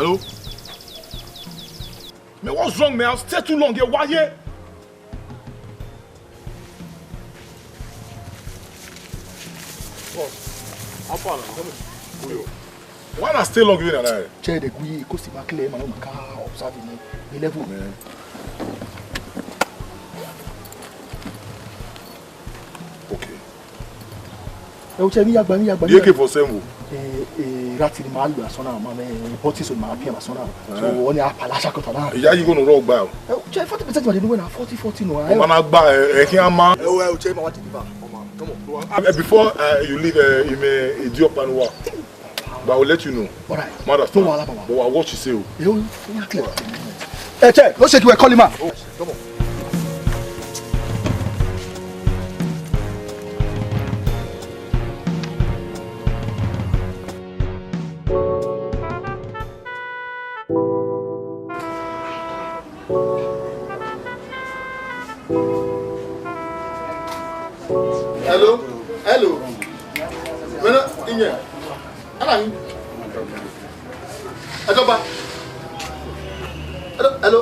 Hello? Man, what's wrong, man? I'll stay too long here. Why here? How far now? Why not stay long here? Chair the Gui, Cosima Clay, my own car, observing me. Level, man. Okay. The AK-47. Ratty Malu, son of my parties on my piano, son of so only a palasha. Yeah, you're going to rock bow. 40% of the winner, 40-40. No, I'm not buy a camera. Oh, I'll tell you what to give up. Come on. Before you leave, you may do up and walk. But I will let you know. All right. Mother, but I'll watch you say. Hey, check. Don't say you were calling man. Come on. Hello. Bueno, Inge. Hello. Hello.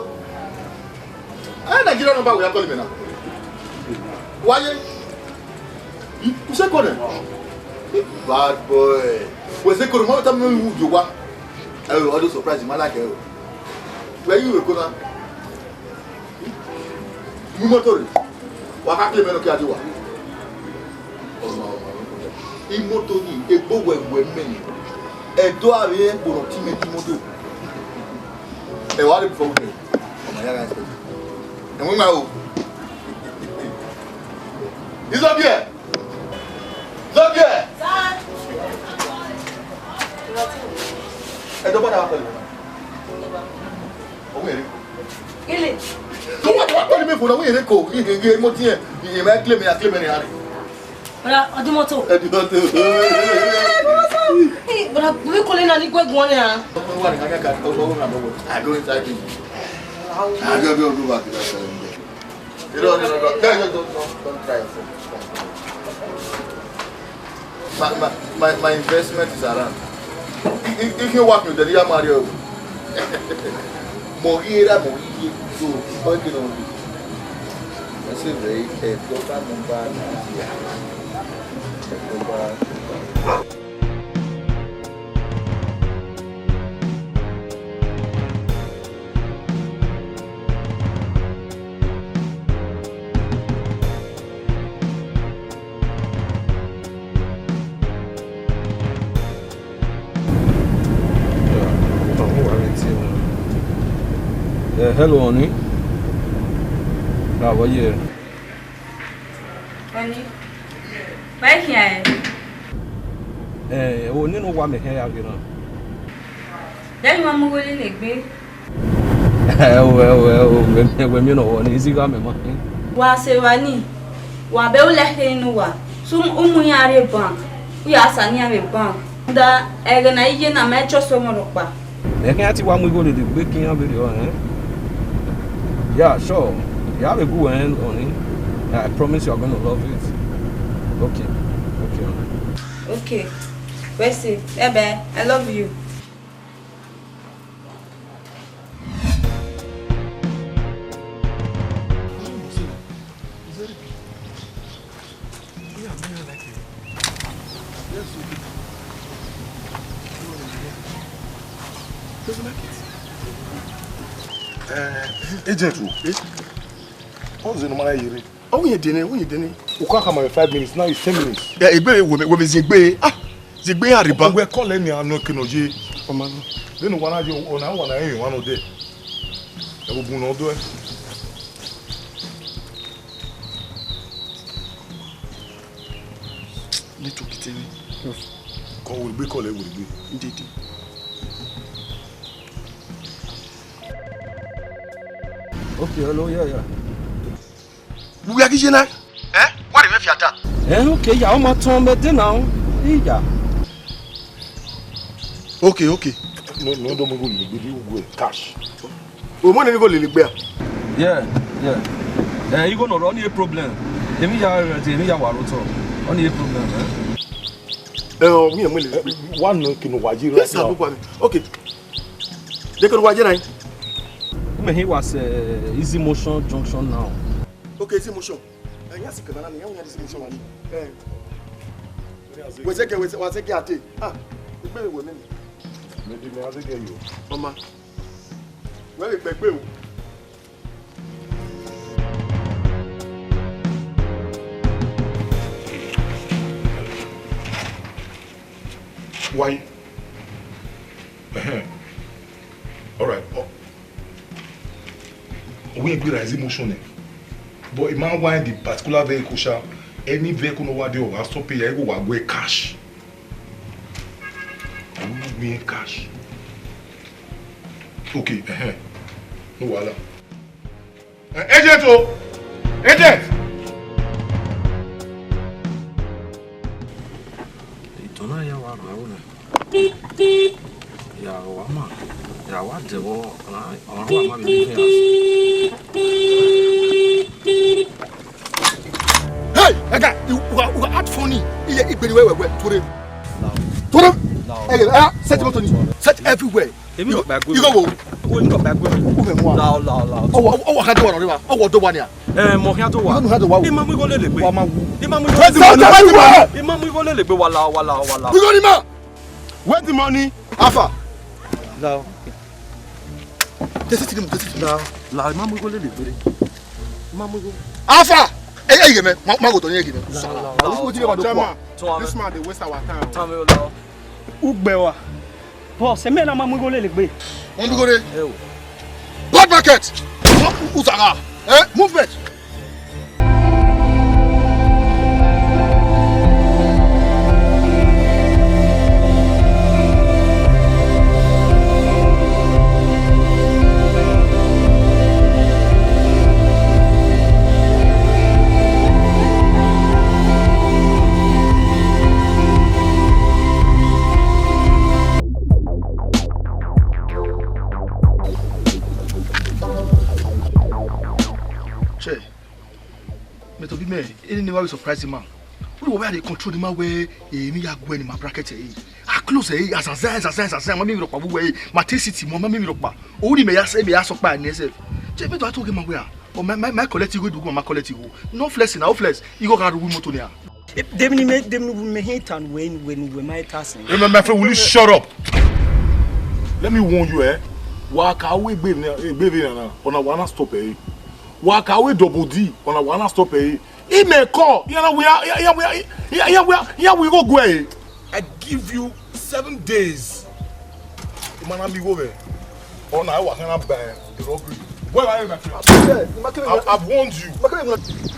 Nigerian number we are calling me now. Why? You say call them? Bad boy. We say call them. Tell me who you want. I will always surprise you. Man like you. Where you will go now? You motor. Waka claim no kiaji wa. Imoto ni egbo wewe meni. Edo ari gboro ti me ti moto. E wa dey before we. Omo ya guys. And we ma. Is up here. Sir. Edo bada wa pẹ̀lú. O we re. Ile. So what tell me for na we re ko. Ye mo ti e. Ye ma claim ni ari. Bra, Odimoto. Bra, we calling na ni gwegun ni ah. I go inside you. I go back. You don't try. My investment is around. If you work with the real Mario, Moira, so working on it. I say very hello, Oni. How are you? Oni. Where here? Oni no wa me here again. Then you want to go Well, me no Oni is ga me ma. Wa se wani. Wa be o le he no wa. So umu ya re bank. We asani ya re bank. Da ege na iye na me cho so mo ro pa. E kan ati wa mu go le gbe kin ya be o Yeah, sure. You have a good one, Oni. I promise you are going to love it. Okay. Wesi, Ebe, I love you. Agent, what's the normal here? Oh, you didn't. You can't come in 5 minutes, now it's 10 minutes. Yeah, we Zigbe. Zigbe Ariba. We're calling me, I'm not going to then one of you on one of them. I will not do it. Little kitty. Call will be called, will be. Indeed. Okay, hello, yeah. We are getting that. What if you are? Okay, yeah, I'm at home now. Yeah. Okay. No, don't go cash. We want to go little bear. Yeah. You gonna run a problem. Emi ya waroto. Only a problem, one no can waji. Yes, okay. They could watch it. He was Easy Motion Junction now. Okay, Easy Motion. Yes, you can. Easy Motion. What's it? What's it? Ah, it's very well. Maybe me have to get you. Mama. Where is Pepe? Why? All right. We agree that is emotional. But a man want the particular vehicle shall any vehicle no what they will stop pay I go away cash. We cash. Okay, no wala. Agent oh! Agent! Itona ya wa rauna. Ya wa ma. Ya wa devo na wa ma mi Hey, aga, you act funny. You been where Today. Hey, set it set everywhere. You go go. We go back with me. Loud. Oh, I do one. Oh, do one here. Mo kan to wa. Imam we go le gbe. Imam we go le gbe wala. We go ni ma. Where's the money? Alpha. Now. This is Now. Imam we go le gbe. Imam we go. Alpha. Hey, man. Ma go to ni again. This man they waste our time. Tell me now. Ugbewa. Boss, me na mamu go le gbe. On go there. Blood bucket. Uzaga. Movement. Any never surprise him man. We were they control the man where me ya go in my bracket close as mama mi ropa we my city mama mi ropa only me ya say me ya so pa ni self che me to talk him where o my collect go do my collect go no flexing now flex you go can remove motor here them me hate and when we my task. My friend, will you shut up? Let me warn you, Walk away, baby, on a wanna stop, Walk away, double D, on a wanna stop, He may call. We go. I give you 7 days. Man, I'm over. Oh, now I can't buy the robbery. Where are you, my friend? I've warned you.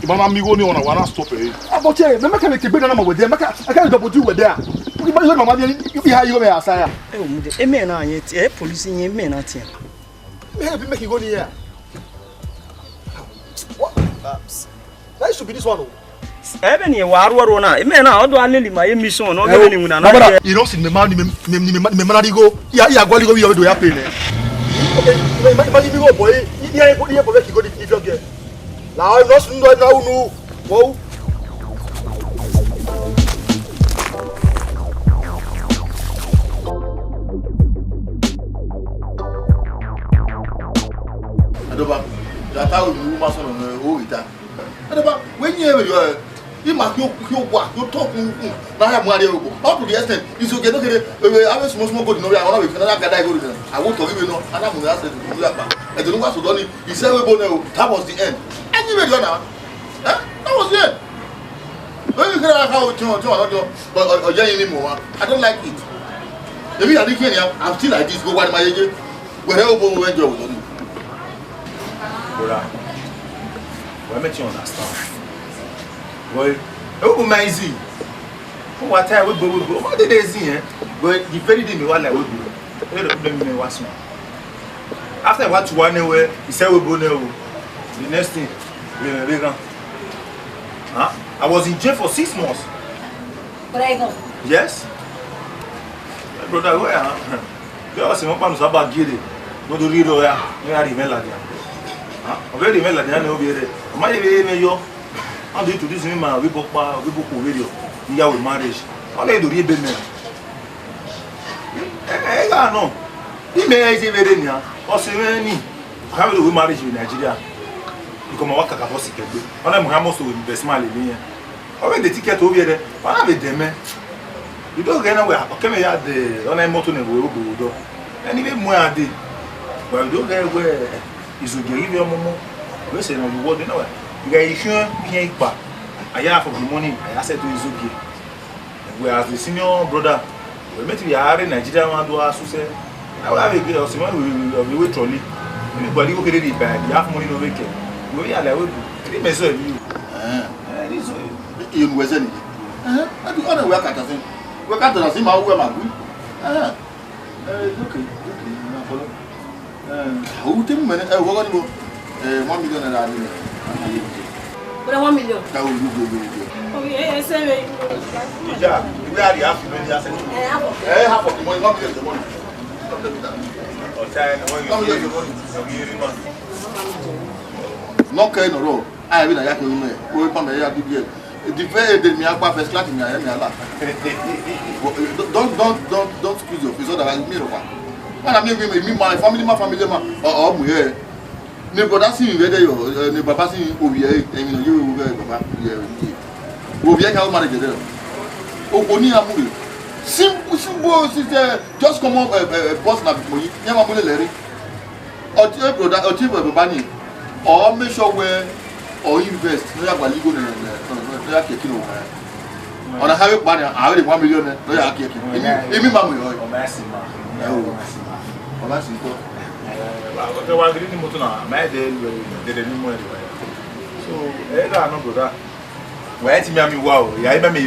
Man, I'm going on a wanna stop, About you, the mechanic be no more with them. I can't double do with there. You be high you there, sire. E me na yet e police yin me na tie. Me have been making go here. What? That should be this one. Even ye waru na e me na odo aleli ma ye mission no ge ni una na. You don't see me man me go. Ya go go we do ya pay ne. Okay, me go boy. You go the drug here. Now I no no. Wow. Adoba, that how you must know it. Adoba, when you must you talk now have money up to the extent is okay. Okay, I have small good. No, I want to another guy go. I want to give you and I'm going to ask you. I don't know what to do. He said we both that was the end. And you made now. That was it. When you hear how but anymore, I don't like it. Maybe I didn't I'm still like this. Go what my age. Wherever we went, Joe. Brother, well, make you understand. Well, oh, my easy. What time we go? What did they see? But the very day we want like we go. They don't blame me once more. After what you want anywhere, he said we go now. The next thing, we go. Huh? I was in jail for 6 months. But I go. Yes. Brother, where? There was some people who said gay. Go to read over. We are remember that. Huh? We remember that. No be there. My baby, yo. I'm doing to this man. We book video. We are with marriage. All they do is be men. No. He may say very near. Or say any. How do we marriage in Nigeria? Because my work at a sick. On I'm almost to invest my living. Or the ticket over there. What have them? You don't get nowhere. Come here the on a motor and we will go. Anyway, more I did. Well, don't get where is to give your mom. Listen, on the word, you know. You guys sure can't back. I have of the money. I said to Izuki. Whereas the senior brother, we met the Ari Nigerian man do as say. I will have a girl, someone will wait trolley. Anybody who get it back, you have money no weekend. We are like, we measure you. You was any. I do other work at the same. Work at the same hour, my good. Okay. Who think when I walk on 1 million and I mean. But 1 million. That will do. Oh, yes, sir. Yeah, we are the half of the money, 1 million the money. No kind of road. I have been a yakin. We come here to get the very day. Me akpa first class. Me ala. Don't squeeze your face. So that I me rofa. And I mean, my family, man. Oh, me here. Ne brother see whether you, ne papa see over here. I mean, you go papa. Yeah. Over here, how manage there? Oh, boni amuri. Simple, sister. Just come up, boss na money. Nyama money leri. Or brother, or chief of bani. Or make sure where or invest. No ya bali go no ya keki no. On a high money, I already 1 million. No ya keki. Emi mamu yo. O mercy ma. O mercy to. Okay, well, getting motor now. My day, they didn't know anyway. So, I no brother. Why ti mi ami wow, ya ibe mi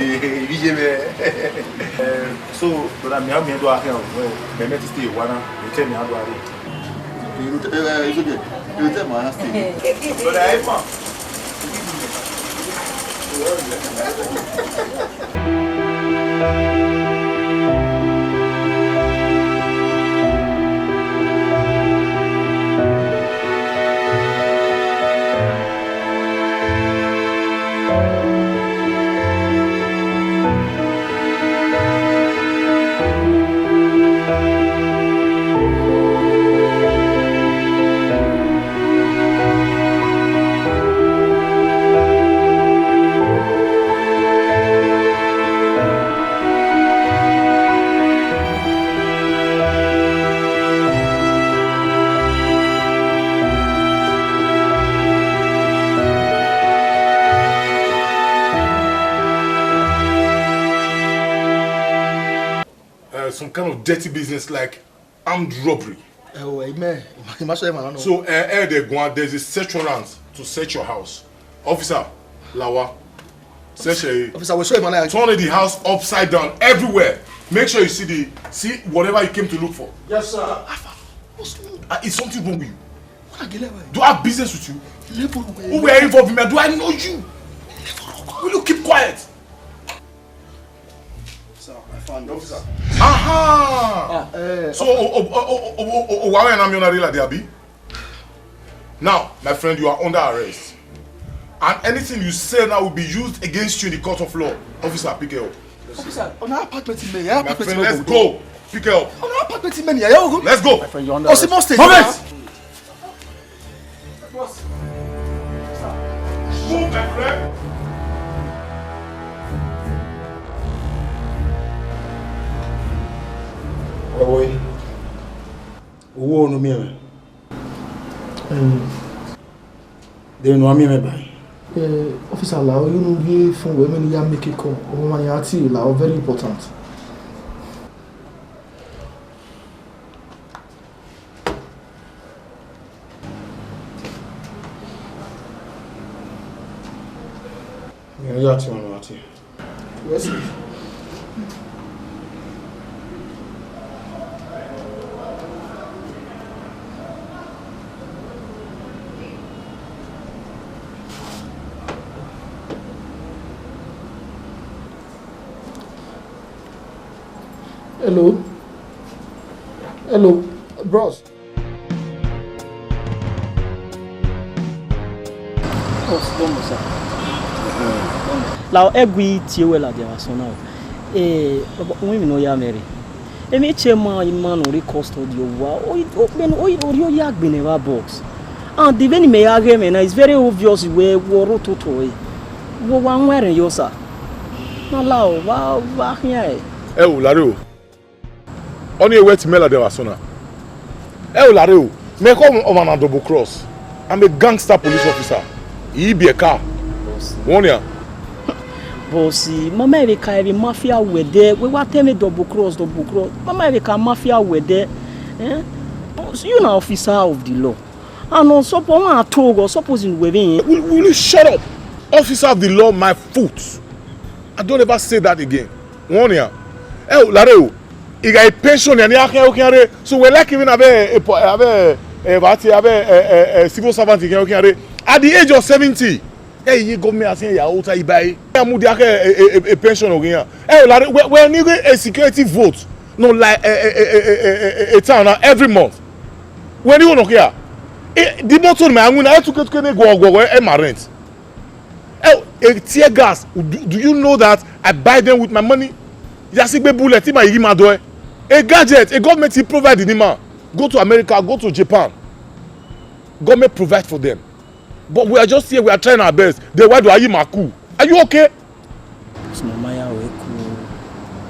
so but I am here do ahia o me to stay one you tell me how do I it's okay. You tell my stay. But I am. Some kind of dirty business like armed robbery. Oh, amen. So, there's a search warrant to search your house. Officer, Lawa, search a. Officer, we show him turn the house upside down everywhere. Make sure you see whatever you came to look for. Yes, sir. Is something wrong with you? Do I have business with you? Who were involved in me? Do I know you? Will you keep quiet? Officer. Aha! So, why am I not there? Now, my friend, you are under arrest. And anything you say now will be used against you in the court of law. Officer, pick it up. Officer, on our apartment in May. My friend, let's go. Pick it up. On our apartment in May. Let's go. My friend, you're under arrest. Move my friend. Oi. Owó no mi me. They no mi me bai. Officer la you know we from women ya make it call. O man ya ti la very important. Ya ti no ati. Yes. Hello, bros. Oh, don't sir. Now, every tier well at the so now. We know ya Mary. Emi chema imano ri custody wa. O ya gbeneva box. And the very me argument is very obvious where woro toto. Wo wan were yo sir. Na lao wa here. O lare o. Oni ewe ti mela de wa sona. O lare o. Me come on a double cross. I'm a gangster police officer. He be a car. One year. Bossy, Mama Erika every mafia were there. We were telling me double cross. Mama Erika mafia were there. Eh? So you know officer of the law. And on supposing within. Will you shut up? Officer of the law, my foot. I don't ever say that again. One year. Lareo, he got a pension and he so we like even have a civil servant at the age of 70. Hey, you got me as saying you buy a pension again. When you get a security vote, no like a town every month. When you don't care, the bottom man, when I took it to go my rent. A tear gas. Do you know that I buy them with my money? Just a bullet in my door. A gadget, a government provide the man. Go to America, go to Japan. Government provide for them. But we are just here, we are trying our best. Then why do I maku? Are you okay?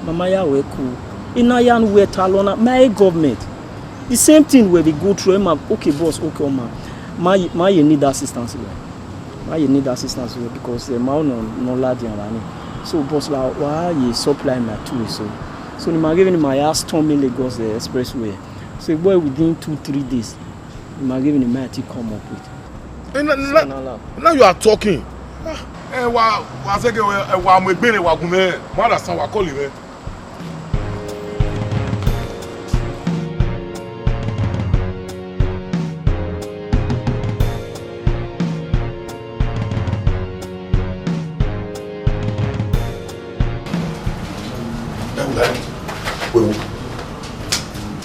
Mama ya weku. Inayan we talona my government. The same thing where we go through okay boss, okay ma you need assistance here. You need assistance here because the man no large and so boss la why you supply my tools so you giving my ass storm in Lagos the expressway. So boy within 2-3 days you giving my to come up with. Now you are talking. Wa sege wa mo gbere wa gun me mo understand wa call me.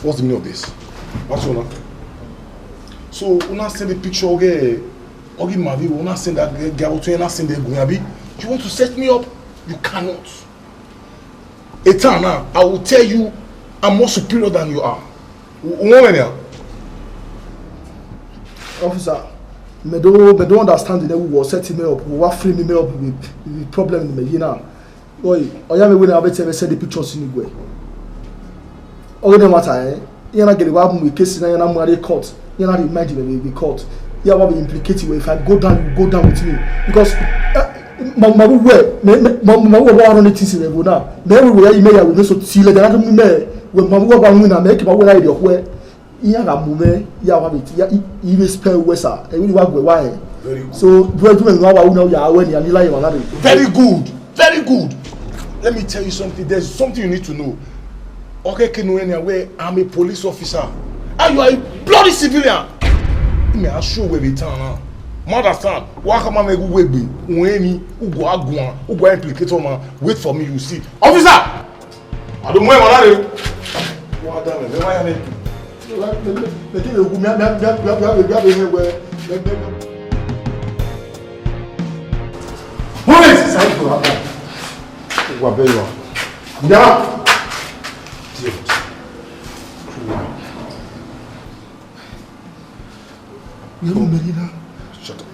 What's the meaning of this? What's going on? So, una send the picture okay? Ogi Mavi, una send that girl to una send the Guyabi. You want to set me up? You cannot. Etana, I will tell you I'm more superior than you are. Officer, me don't understand that we were setting me up. We were freeing me up with problem in the now. Oi, oya me when I bet send the pictures in Igwe. Oge matter you na get the one with case na you na money court. You na remind me be court. You will be implicated if I go down, you go down with me because my run it is level now. Me we you may we so tile that me when my work one win make my way the where you ga move ya wa bit ya even spell wesa e really work why so do no wa ya when you lie you very good, very good. Let me tell you something. There's something you need to know. Okay, where I'm a police officer and you are a bloody civilian. Me I show where we turn now. Understand? Why come I go wait be? When who go agua, who go implicate man? Wait for me, you see. Officer! I don't know what what damn it? Why am I? Shut up.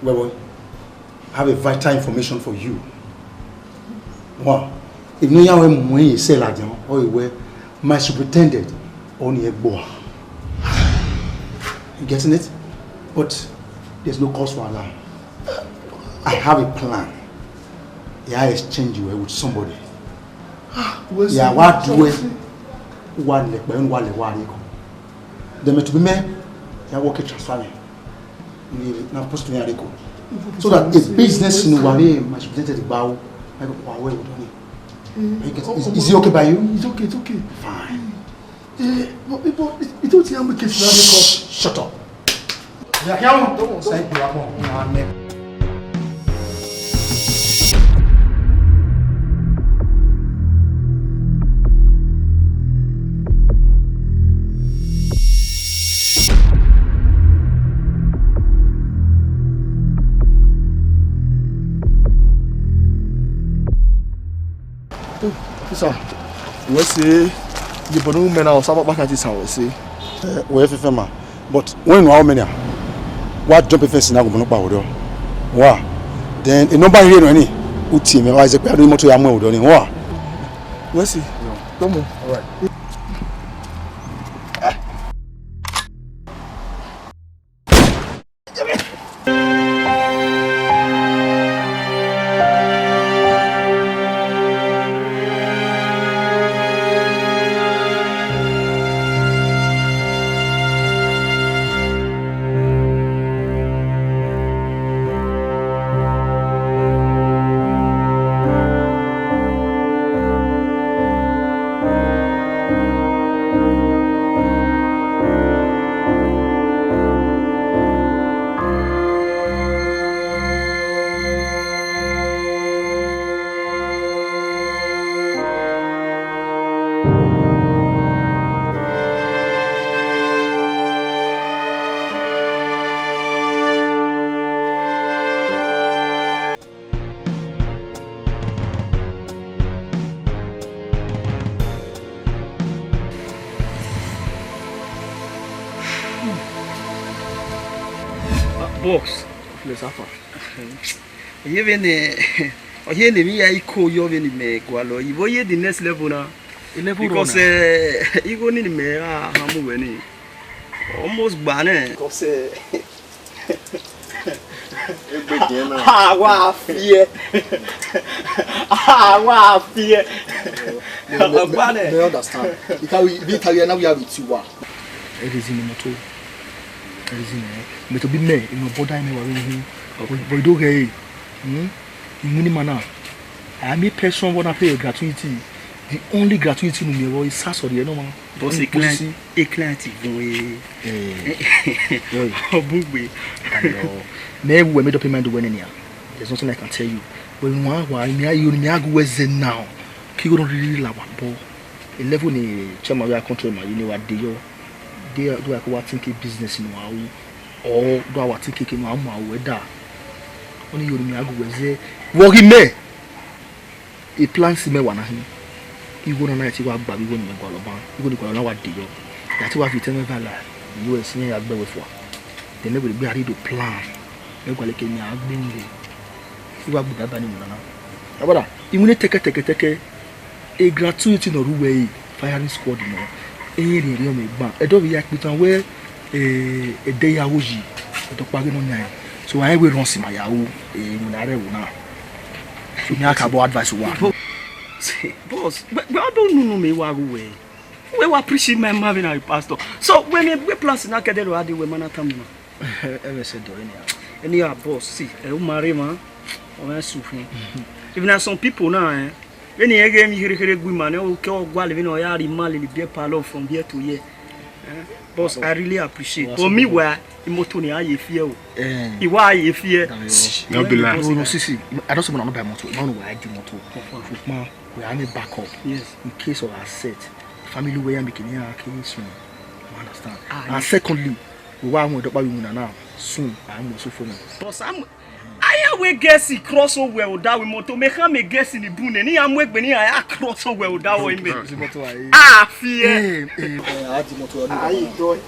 Well, I have a vital information for you. Wow. If no one when you say like or you were my superintendent only a boy. You getting it? But there's no cause for alarm. I have a plan. Yeah, I exchange you with somebody. Yeah, what do it? One leg, one. Then to be me, I work at transfer. Now post me a record. So that a business in Wale must present the bow. I go away with money. Is it okay by you? It's okay, it's okay. Fine. It's okay, I'm okay. Shut up. Yeah, don't say you are more. Sir, we say The Bono men are some back at this house, see. Well, Fema. But when how many? What jump fence na go no pa odo? Wa. Then a number here no any. Uti me wise pe adu moto ya mo odo ni. Wa. Where see? Come on. All right. Box. Let's have a. Even the me I call you when me go along. You go the next level now. Because you go need me hamu when almost banner. Because wa fear. Wa fear. They understand. Because we Italian now we have it you. It is in the motor. Me to be me in no border me worry boy do hey muni mana I me person wanna pay a gratuity. The only gratuity no me boy is sorry no man. Boss a client boy bugbe me we made up in mind do when anyhow. There's nothing I can tell you. But why me I go zen now. Kigo don't really la ball. 11 ni chama we control my you know what dey yo. Do I go think business in wow or do I think in wow weather? Only you me I go say work me. A plan si me wana him. You go na night you go back you go me go loban. You go to na what dey yo. That what you tell me vala. You is near agbe with wa. Then they will be ready to plan. You go like me agbe ni. You go buda bani mo na. Abada, you take a gratuity no ruwe firing squad no. Me ban e do yak bitan we e dey yawo yi e do page no nyan so I we run si my yawo mu na rewo na so me aka bo advice one boss but I don't know me wa we appreciate my marvin and pastor so when we plan na kedelo ade we manata mu ever said do any boss see e o marry man o ma sufu even some people now when you get me here good man, you can go living or yard mal in the beer parlor from here to here. Boss, I really appreciate. For me, where Imotoni I fear. Why you fear? No, no, see. I don't want to buy motor. No, I do motor. Man, we are in backup. Yes. In case of our set, family way I'm making here case soon. You understand? And secondly, we want to buy now. Soon, I'm also for me. Boss, I will guess he cross over with that motor. Make him a guess in the boon. And I'm with Benin. I cross over with that way. Fear. I don't.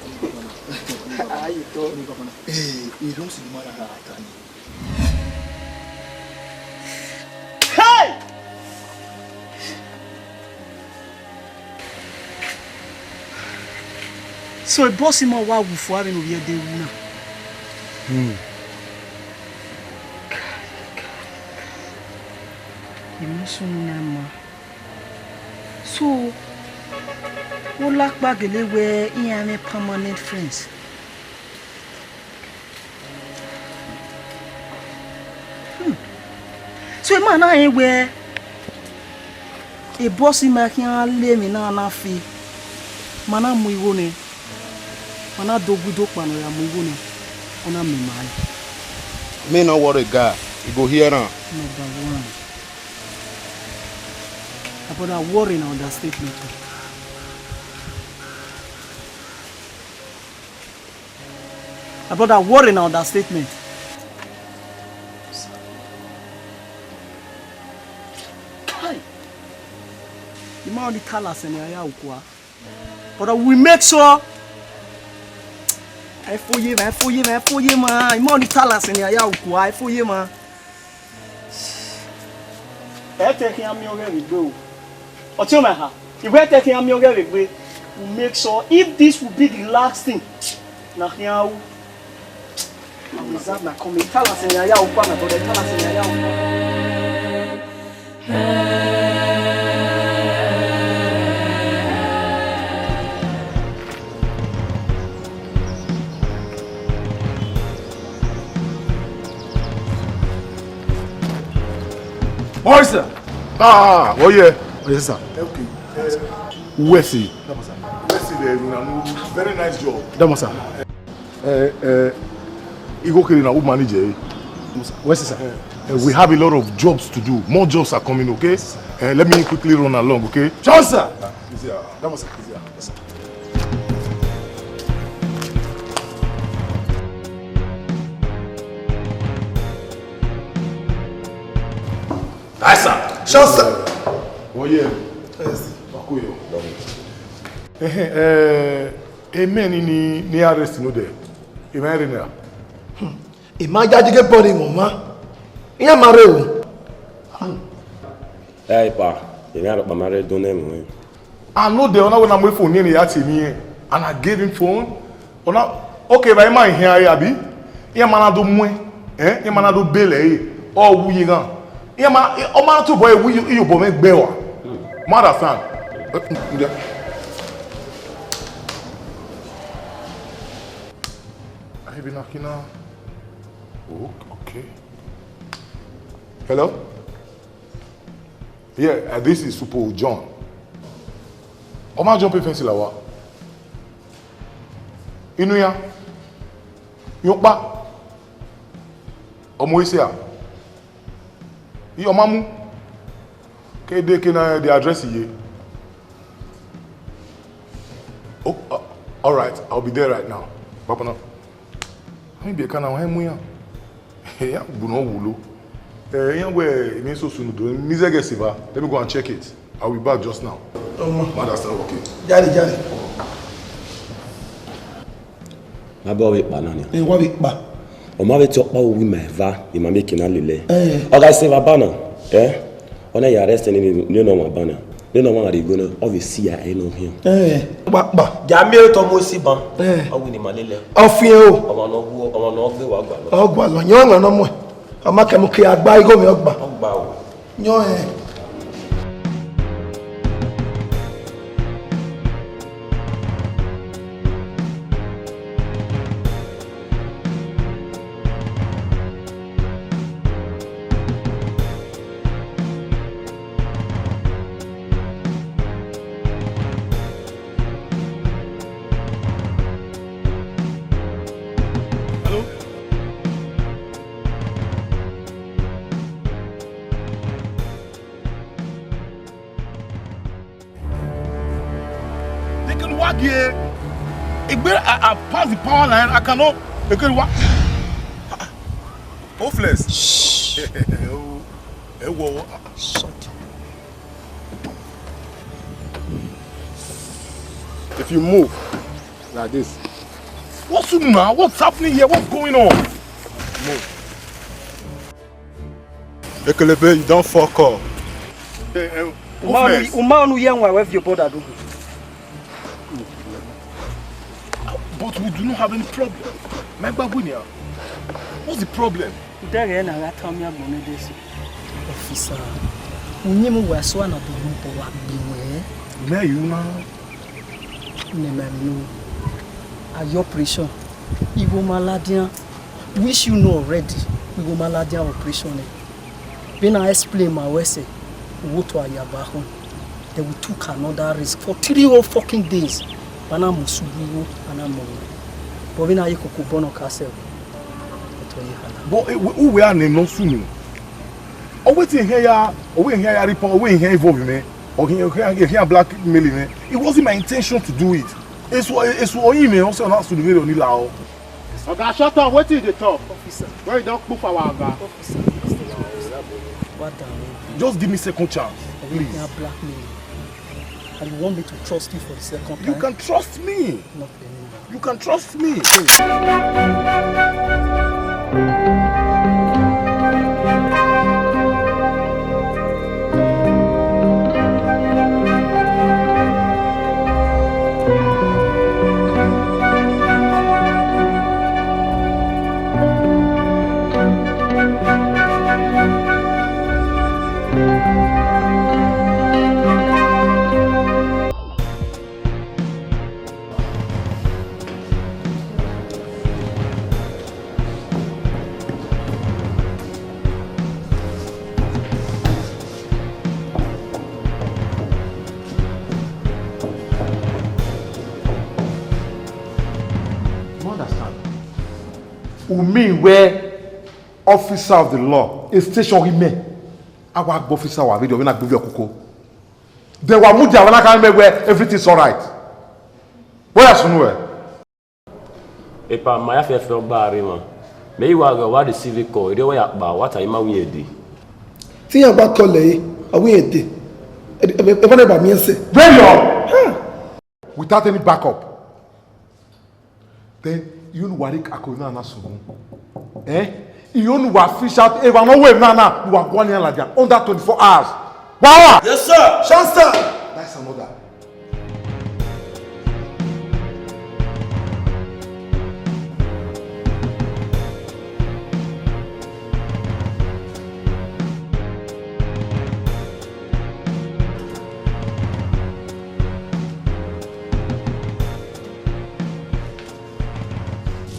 Hey! So a boss in my wife for having a weird day. So, we lack back the where he and a permanent friends. So, a man I where a bossy making a lame na na fee. Mana muiwone. Mana dogu dokman ya muiwone. Ona me mai. Me no worry guy. You go here now. Number one. About that worry and understatement. About that worry and understatement. Hi. The man only tell us and I ukwa. But we make sure. I for you, man. I'm on the talas in the Ayauku. I for you, man. I take him your very go. Or tell me how. If we're taking him your very way, we make sure if this will be the last thing. Now, here, I'm coming. Talas in the Ayauku, but the talas in the Ayauku. Oh, sir. Ah, oh yeah. Oh, yes, sir. Okay. Where see? Where see there? Very nice job. That was, sir. Igo Kirina, who manage it? Where's sir? We have a lot of jobs to do. More jobs are coming, okay? Let me quickly run along, okay? Sure, sir. That was, sir. Yes, sir. Yes, sir. Sure, sir. Oh yeah. Yes. Bakuyo. Amen ni arrest no there. Amen na. Imagine get body mama. Iya mare o. Hey pa, you got my married don't name. I know the one when I'm phone ni ya me and I gave him phone. Ona okay by my here abi. Iya mana do mu iya mana do bele o wuyi gan. Iya mana o mana to boy wuyi iyo bo me gbe wa. Mother son. I be knocking now. Oh, okay. Hello? Yeah, this is Super John. Oma jumping fence lawa. Inuya. Yokba. Omo isia. Yo mamu. Kede kena the address here. Oh, all right. I'll be there right now. Papa no. Maybe I can have him here. Yeah, buno wulo. Let me go and check it. I'll be back just now. Mother's okay. Jari. My boy banana. What big ba? O ma be talk about women va, you ma make na lele. O guys say bana. On a arrest ni no ma bana. No no ma ri go no of CIA no here. Ba. Jamil to mo si ban. O wi ni ma lele. Ofin o. O no gbe wa gba lo. Ogba lo yan no mo. Amake mo ki agba igo mi ogba. Ogba o. Yan I pass the power line. I cannot. They can what? Hopeless. Shh. If you move like this, what's now? What's happening here? What's going on? Move. Ekelebe, you don't fuck up. Umanu yenwa with your brother do. But we do not have any problem. My babunia. What's the problem? Officer. Unyimu waswa na bulumpo wa biwe. Me you now. Nemenu. Ayo operation. Iwo maladian. Wish you know already. Iwo maladian operation. When I explain my way say, go to Ayabaho. Then we took another risk for 3 whole fucking days. Bana musubiwo ana mo. But when I could bono castle. But who we are named no sunu. Or waiting here, or we here report, or we here involved me, or here blackmailing. It wasn't my intention to do it. It's what email also not to the video ni lao. Okay, shut up. What is the talk? Officer. Where you don't move our guy? Officer. What the? Just give me second chance, please. Blackmail. And you want me to trust you for the second time? You can trust me. Not anymore. You can trust me. Umi where officer of the law is station him. Our officer wa video when I give you a kuko. They were moved when I can where everything's alright. Where else nowhere? Epa my affair fell bari man. May you go what the civic call, you way up what are you we di? Think about colleague, are we a day? Even about me say. Very long. Without any backup. Then you know what akona na so. You know what fish out even no way na you are going like that under 24 hours. Wow! Yes, sir. Shasta. That's another.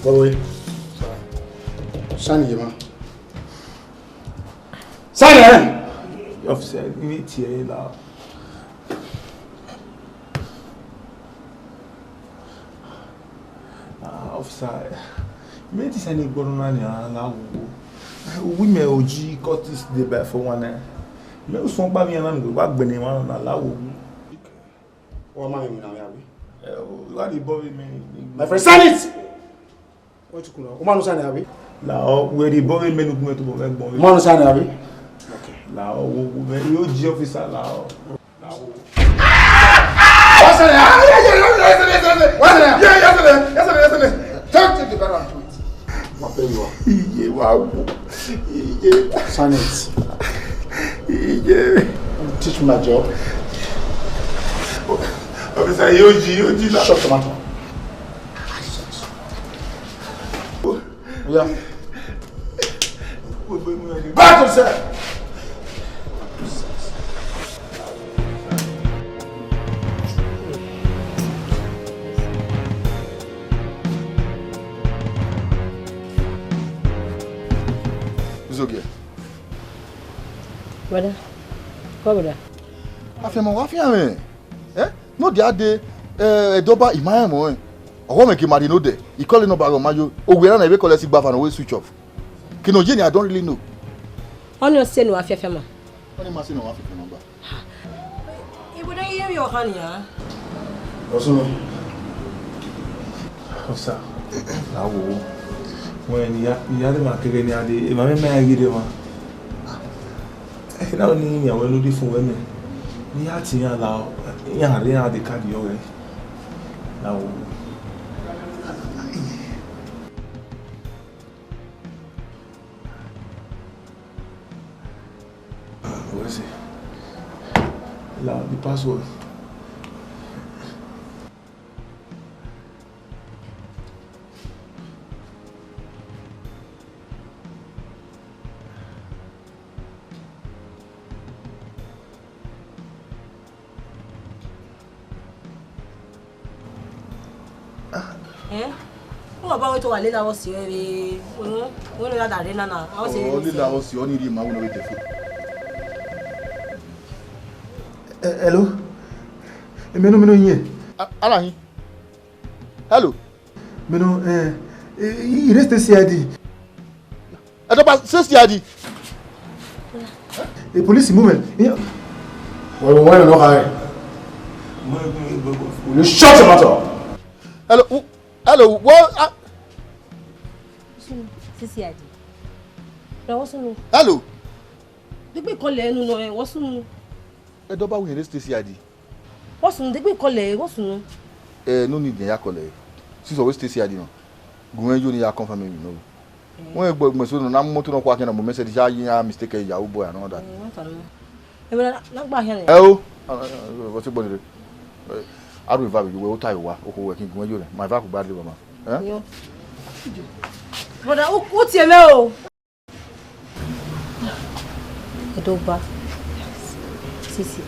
Boy, sign here, man. Sign here. Officer, you need here now. Officer, you need to send a government now. We may OG got this day for one. Me usong ba mi anam go back Benin one na lawo. What man you now, What the boy me? my friend, sign it. What you call? Omono sign here, Now where the boy me no go to go. Omono sign here. Okay. Now we OG officer now. What's that? Yes. Take the barrel and do it. What pay you are? Sign it. Teach me my job. Officer, you shut the matter. Yeah. Back to sir. It's okay. Brother, what brother? Afia no the other Edoba Imaya mo. Owo make marry no there. He call no bag majo. Ogwera na be call us back and always switch off. Kino Jenny I don't really know. On your say no afia ma. Only ma say no afia number. E would hear your honey, ah. Also, Officer, now when you had the market any other, my man give them. I don't need me. I will look for women. We had to allow. Yeah, they are the card your way. Now. What is it? The password. About to Alina was here. We don't have that arena now. I was saying. Only that was the only reason I want to wait the phone. Hello? Meno here. Alain. Hello. Meno, il reste CID. Edoba, say CID. The police movement. well, why not high? Will you shut your mouth? Hello. Hello. Well. CID. What's no? Hello. The big call no. What's no? Edoba we rest CID. What's no? They be call what's no? No need ya call. Since always stay here, you know. Go you need ya confirm you know. When you go so na moto no kwa na mo message ya mistake ya boy and all that. Oh, what's your body? I will value you will tie you working when you my vac badly mama. Eh? But what's your no? Edoba. Sisi.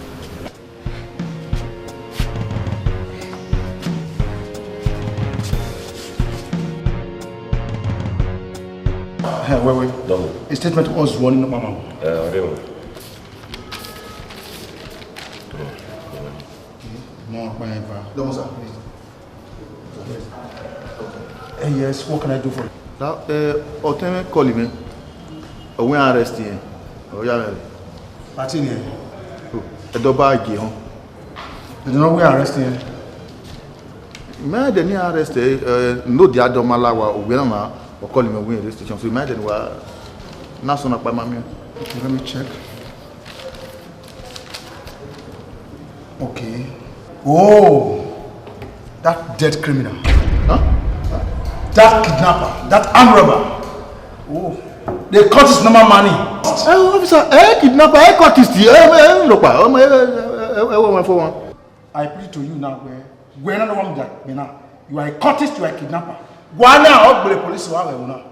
Wait. A statement was running up, Mama. No, sir. Yes, what can I do for you? Now, Oteme call me. When arrest here. Oh, yeah. Martin here. Edoba agi hon. You know we are arresting. Me dey arrest no dia domalawa we na ma call me when arrest station. So me dey wa national pa mami. Let me check. Okay. Oh, that dead criminal. Huh? That kidnapper, that armed robber. Oh, they cut his normal money. Officer, kidnapper, cut his I put it to you now, where no one that you are a cultist, you are a kidnapper. Why now? The police will have now.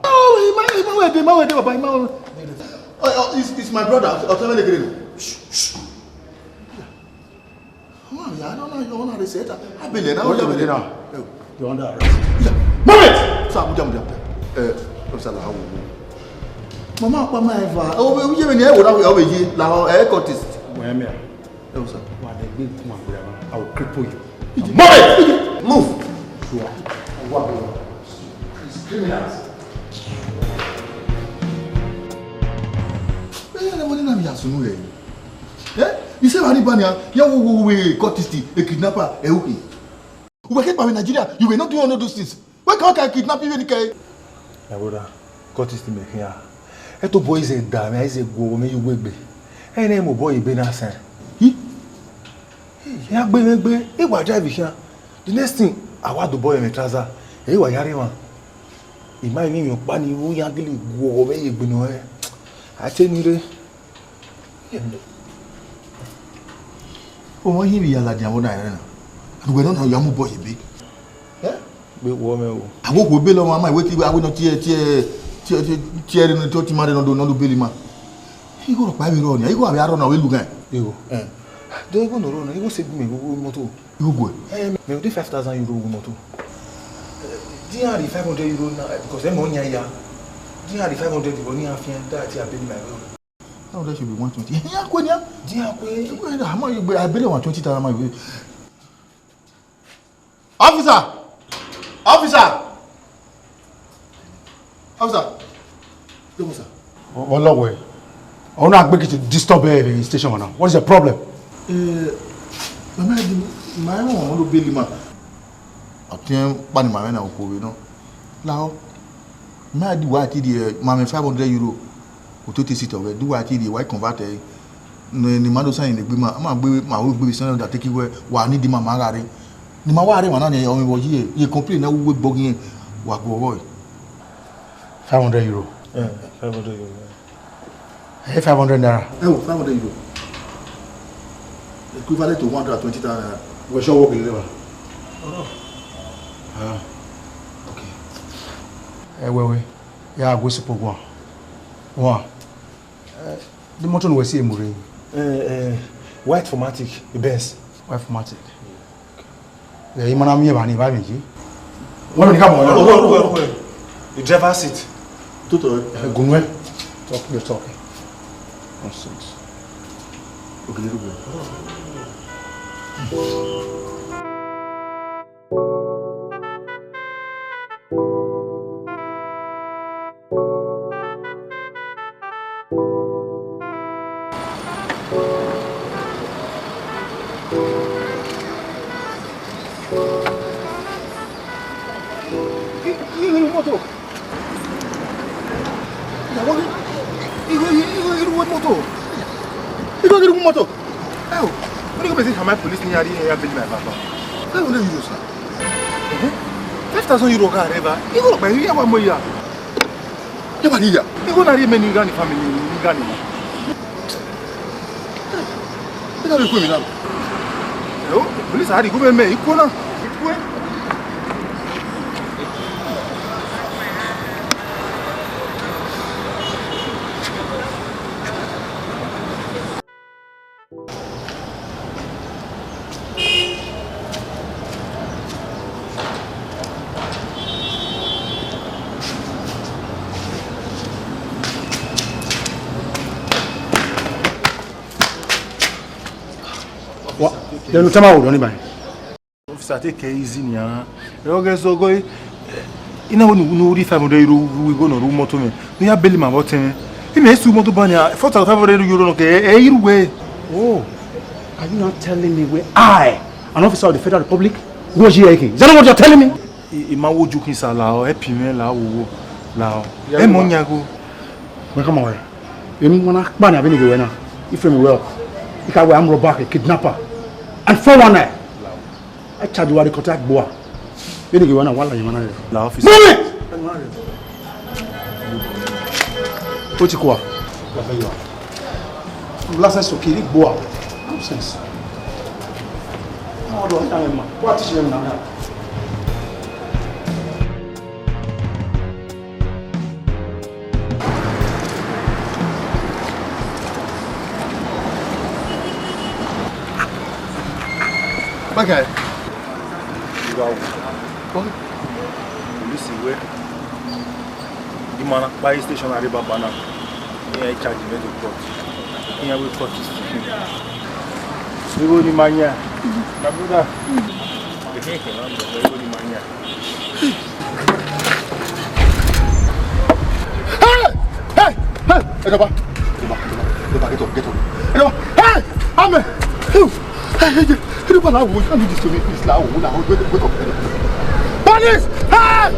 It's my brother. Shh. I don't know. You're under arrest. I believe now. You're under arrest. Move it! Sir, Mama, Eva. Oh, we even here without you. Now, cultist. Where am I? No, sir. I will cripple you. Move it! Move! It's criminals. You say Haribania, you cultist, a kidnapper, a hooky. We get by Nigeria, you will not do all those things. Why can't I kidnap you? My brother, cultist me here. Eto boy is a dame, is a go, me you will be. Hey, name of boy, be nothing. Yeah, baby, he was driving here. The next thing, I want the boy in the trouser. He was Yariman. He might mean your bunny who youngly go away, you know. I tell you, oh, he be a lad, and we don't know your boy be. Be woman. I walk with Bill on my way. I will not tear in the 30 man and do not do Billy man. He go to private road. He go a yard on a will look at you. Don't go no run. He go save me. Moto. You go. Me do 5,000 euro moto. Dia 500 euro now because them money here. Dia 500 euro ni afia that you pay my bill. Now that should be 120. Yeah, Konya. Dia ko. How much you I barely 120,000 my bill. Officer. Come sir. What way? I want to make it to disturb the station now. What is the problem? My own will be lima. I think Pani Marina will go, you know. Now, my do what the mammy 500 euro or 20 seat of it. Do what the white converter. No, the man sign the bima. I'm a baby, my baby son that take away what I need the mamma. The Mawari man, I was here. You complain now with bogging what boy. 500 euro. 500 euro. Hey, 500 naira. Oh, 500 euro. Equivalent to 120,000. We shall work in the river. Okay. Hey, wait. Yeah, go support one. The motor was here, Murray. White formatic, the best. White formatic. Yeah, you man, I'm here, man. Buy me, G. What come on? The driver's seat. Tutor. Gunwe. You're talking. Nonsense. Okay, little bit. When you go say my police near here build my papa. 500 euros sir. 5,000 euro car ever. You go buy here one more year. You want here? You go na re many Ngani family Ngani. You don't come now. Yo, police are go me iko na. Iko. Then you tell me what you Officer, take it easy, nya. You guys so go. Ina no ri 500 euro we go no room moto me. We have belly my what me. He may su moto banya 4,500 euro no ke e way. Oh, are you not telling me where I, an officer of the Federal Republic, was here? Is that what you're telling me? Ima wo jukin sa la o, e pi me la wo la o. E mo nya go. Well, come on. You mean when I ban a vinegar now? If you well, if I were I'm robber, a kidnapper, and 419. I charge you what the contact boy. Vinegar one while you man. La officer. Move it! What you call? Last to kill it, boy. Nonsense. No, don't tell him. What is your name? Okay. Wow. Police we. Di mana by station arriba bana. E charge me to court. Here we court is. We go di mania. Na buda. We go di mania. Hey! Edoba. Get up. Edoba. Hey! Amen. Hey! Edoba, now we can't do this to me. Please, now wake up. Police! Hey!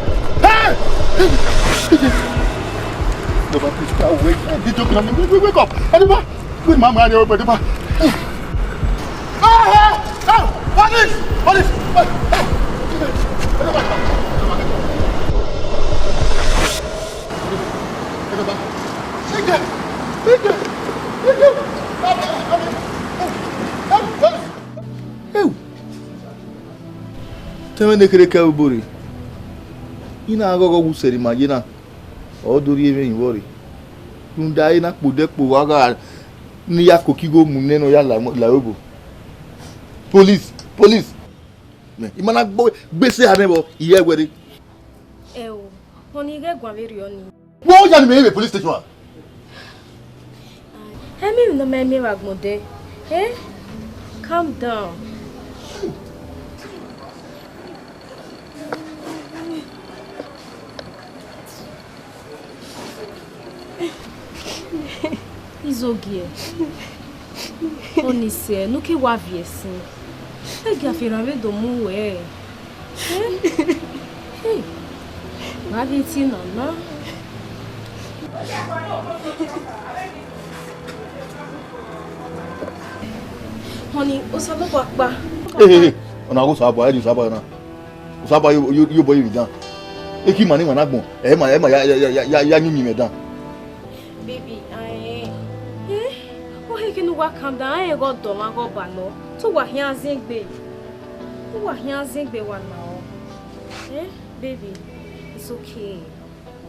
Edoba, please, now wake up. Edoba. Good mama, Edoba. Hey! Police! Edoba. Tell me the cowboy. You know, I go to say, Magina. All do you even worry? You die in a Pudepo, Niako Kigo Muneno Yala Laobo. Police! You man, boy, Bessie Hanebo, here where it. Eu, honey, get Guaverioni. What are you police station? I mean, the man Miragmode. Eh? Calm down. It's okay. Honestly, no que wavie assim. É que a firma do mu é. Hey. Wavie ti não. Honey, o sabe kwa. Hey. Ona go sabo, I do sabo na. Sabo you boy with down. E ki mani wana gbon. E ma ya nyimi me down. Baby, que no calm down, I go do ma go ba no. To wa hian zingbe. To wa hian zingbe wa now. Baby, it's okay.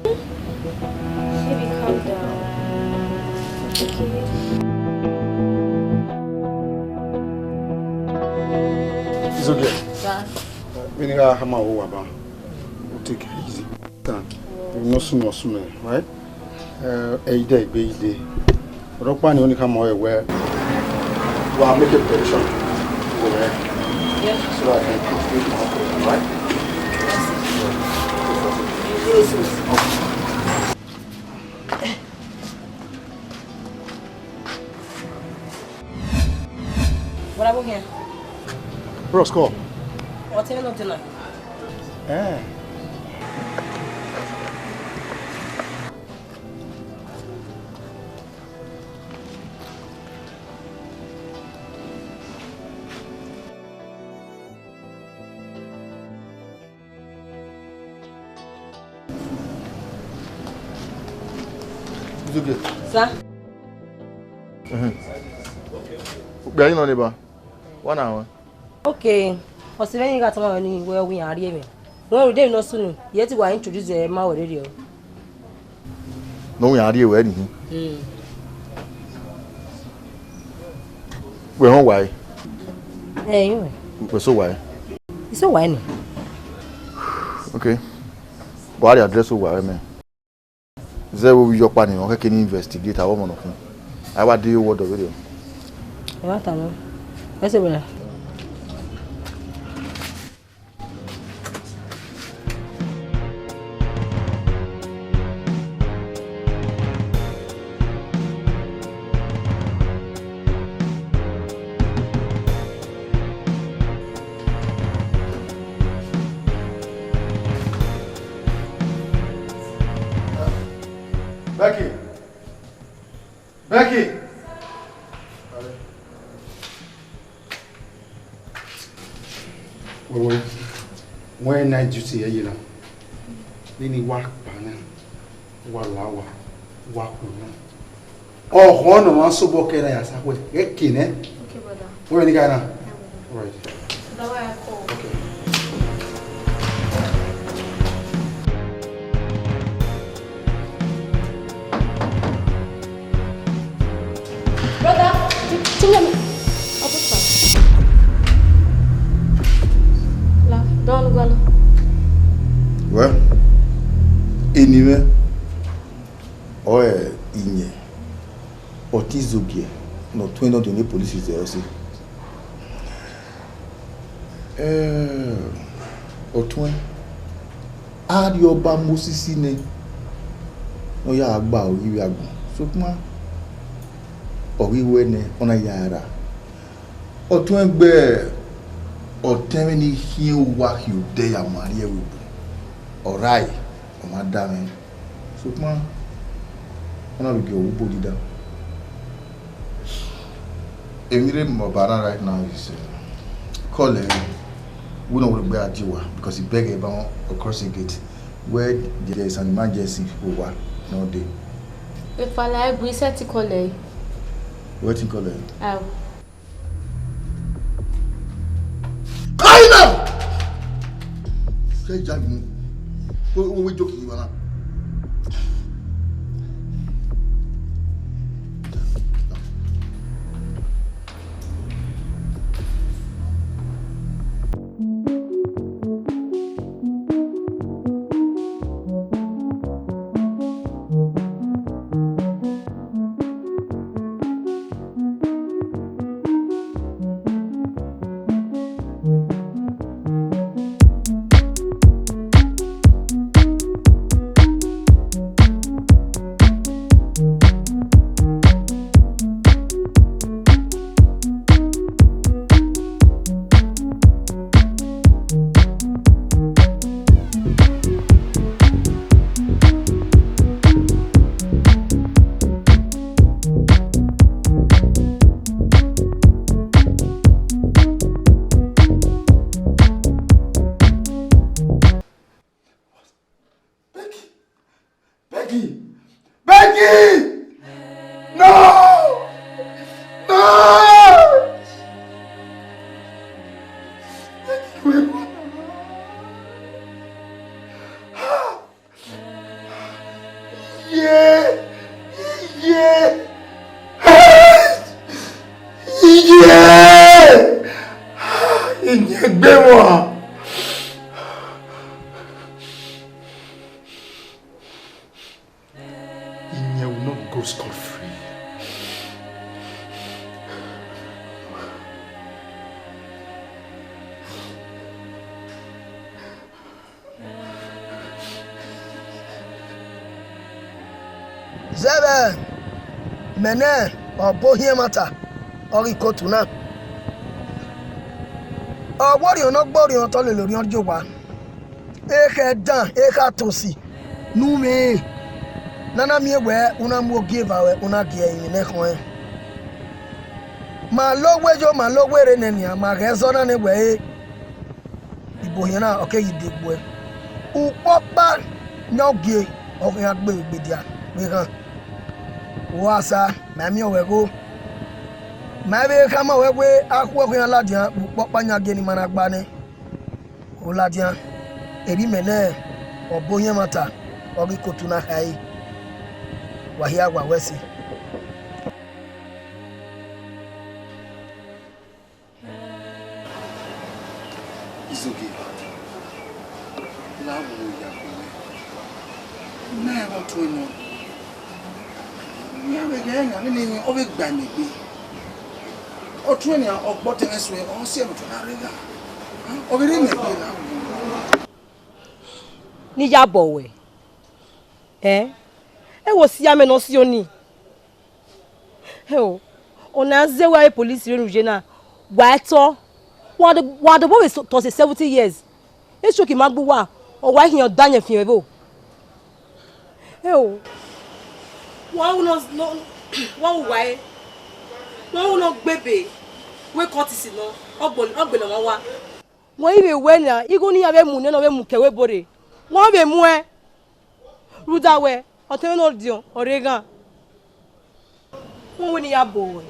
Baby, calm down. It's okay. It's okay. Yeah. When you have my over, take it easy. No sooner, right? A day, baby. Rockman only come away where we are making preparation over there. Yes. So that I can cook food for right? What are we here? Bros, call. What's in the dinner? It's okay. Sir? Where are you, neighbor? 1 hour. Okay. For 7 years, where we are here. No, we didn't know soon. Yet we are introduced a man radio. No, we are here. Where anything? We're home. Why? Hey, we're so why? It's so why? Okay. Why the address why, man? Is that where your partner? Okay, can investigate our woman of him? I want to do what the video. What I know. What's it? Becky! Wait. When night duty here, you know. Then you walk banana, walawa, wakuna. Oh, one of us so book it as I would get kin, eh? Okay, brother. Where the guy now? Right. That's why I called. Okay. Brother, don't go. Well, anyway, or inye, or tizogie, no 20 of the police is there also. Or 20. Add your bamboo ne. No ya agba o iwe agbon. So kuma oriwe ne ona yara. O tun gbe o temeni hin wa you dey amari ewu. Alright, o ma da me. So kuma ona be go wo dida. Emire Mobara right now is call we don't want to be at Jiwa because he begged about across the gate where there is an emergency over no day. If I like, we set to call it. What you call it? Oh. Kind of! Say, Jack, we joking, man. Zebe, mene, or bohia mata, or ikotuna. Or what you not body on Tolorion Joba. Eke dan, eka tosi. No me. Nana me where una mo give our una gear in the ma low way nenia, ma rezona ne way. Ibohina, okay, you dig well. Upopa, no gay, or we had baby. We can. Wasa, Mammy Wego. Maybe come away, I walk in a ladia, Papa Geni Managbane. Oladia, Erimene, or Boyamata, or Ricotuna Hai. Wahia Wawesi. It's okay. Love will never to know. We have again, I mean, of it by me. Or 20 or bottom as well, or 7 to Nariga. Over in the Nija boy. Eh? Was Yamen Osioni. Hell, on a Zewa police Renujena. White or what the boy was 70 years. It's shocking Magua or why you're done your fever. Hell, one knows no one way. No, no, baby. We caught this in no. Ogbelawa. Wọ́n ibe wena, igo ni abe mu ne no be mu kewe bore. Wọ́n be mu e. Rudawe, ote no dion, orega. Wọ́n we ni ya bowe.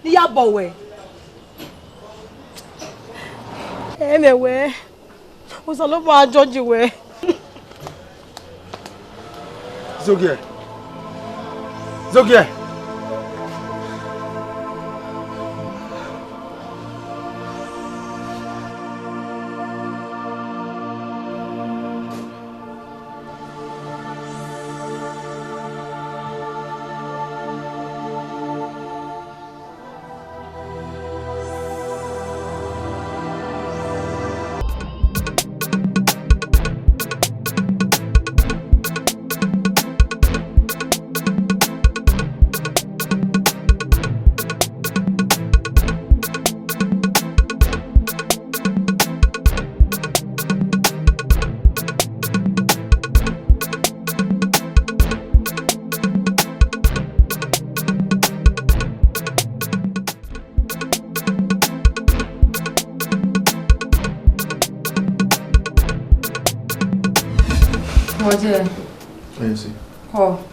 Ni ya bowe. Emewe. O so lo ma George we. Zogie. Zogie. Oh,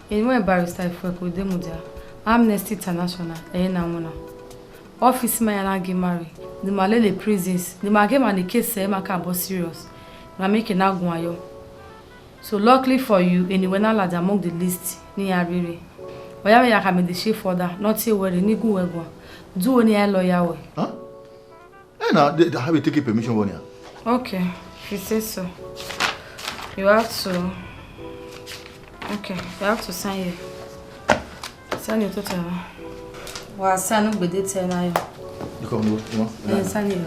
in my barrister for Kudemudia, Amnesty International, Namuna. Office man and get married. The Malay prisons, the Magam and the case say Macabo serious. I make an aguayo. So luckily for you, anyone allowed among the list near Riri. But I have the chief order, not say where the niggu will do any lawyer. Huh? I know, they have to take permission on you. Okay, if you say so. You have to. Okay, you have to sign here. Sign your total. Well, sign up with it now. You come, you want? Yes, sign here.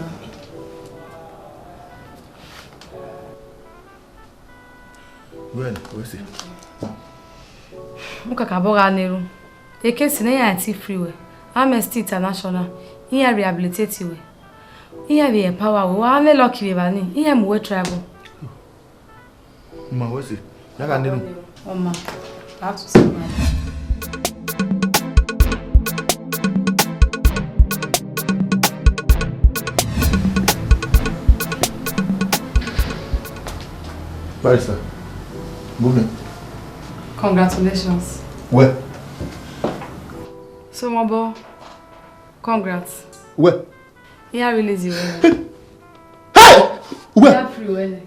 When? Where's it? Muka kaboga neru. Eke sine ya anti-freeway. Amnesty International. Iya rehabilitate we. Iya be empower we. Wa ame lucky we bani. Iya muwe travel. Ma, where's it? Yaga neru. Oma, I have to say that. Barrister, movement. Congratulations. Where? So, my boy, congrats. Where? Yeah, release you. Hey! Where? Yeah, free well.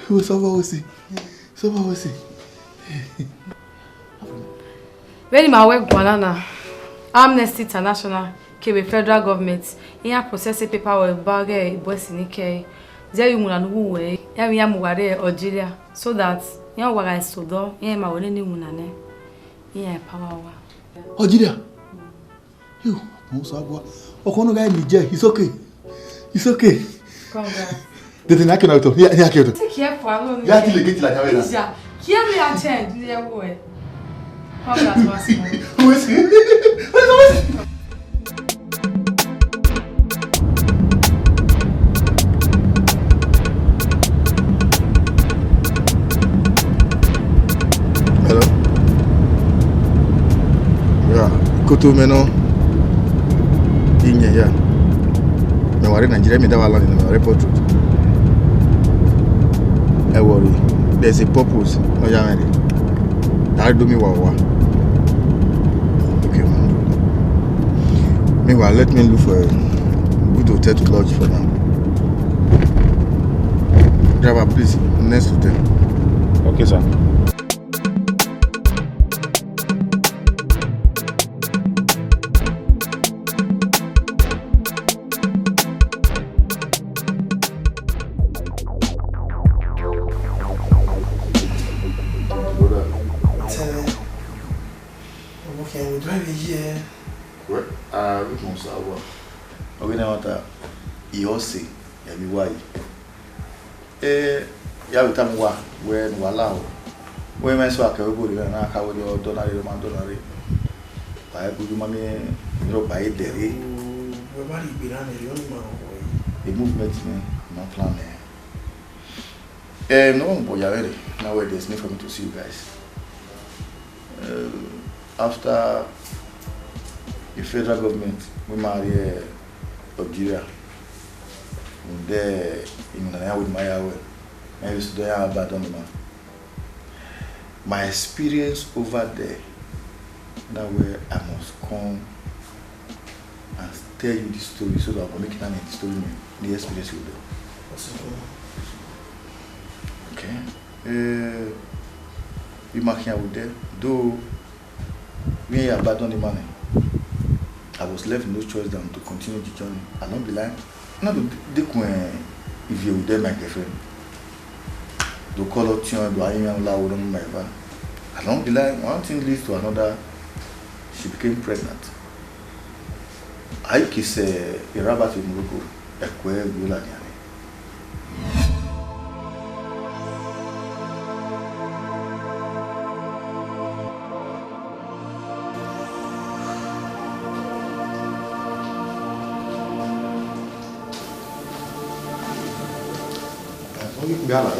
Who someone will see? Someone will see. When my work banana, Amnesty International, KB federal government, here processing paperwork bagay boys in Ike. There you muna no way. Ya mi amuware Algeria, so that ya waga sodo, ya ma wole ni muna ne. Ya power wa. Algeria. You, mo so agwa. Okono guy Niger, it's okay. It's okay. Congrats. Dede na ke na to. Ya ke to. Take care for alone. Ya ti le get la kamera. Yeah. Here we attend, ya boy. Congrats once more. Who is he? Hello. Yeah, Koto meno. Inye ya. Me wari Nigeria me da wala ni me report road. I worry. There's a purpose. No jamani. I do me wawa. Okay, man. Meanwhile, let me look for a good hotel to lodge for now. Driver, please, next hotel. Okay, sir. Say, every why. Ya time wa when wala o. When my swag go na ka wo your dollar man dollar. Ba bu ju mami ro ba dere. We bari bi na ne yon ma o. The movement me no plan no boy already. Now there's need for me to see you guys. After the federal government we marry Nigeria. There in with my used to have bad on my experience over there. That way I must come and tell you the story so that I can make it an story the experience you do. Okay. We mark here with there. Though we abandoned the money, I was left no choice than to continue the journey. I don't be lying. Not if you would my girlfriend. The color tune do I even allow them my van. I don't be lying. One thing leads to another. She became pregnant. I kiss a rabbit in Morocco. A queer will. Gana.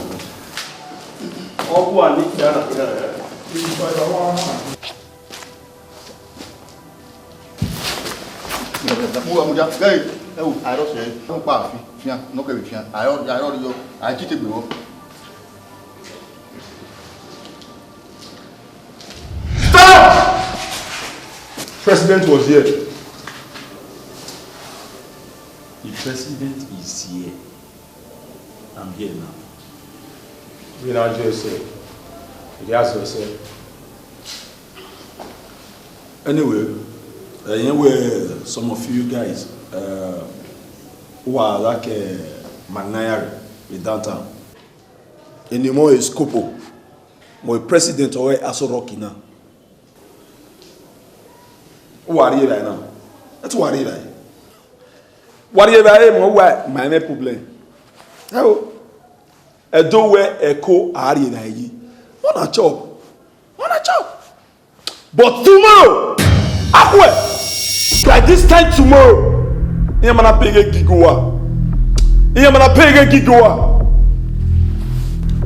Oku ani Gana. Stop! President was here. The president is here. I'm here now. You know, just say. You ask yourself. Anyway, some of you guys who are like Manayari in downtown. Anymore is Kopo. My president or Aso Rocky now. Who are you right now? That's what are you right? What are you right? My problem. How? A doorway echo are you right? What a chop. But tomorrow, like this time tomorrow, I'm gonna pay a gigawa.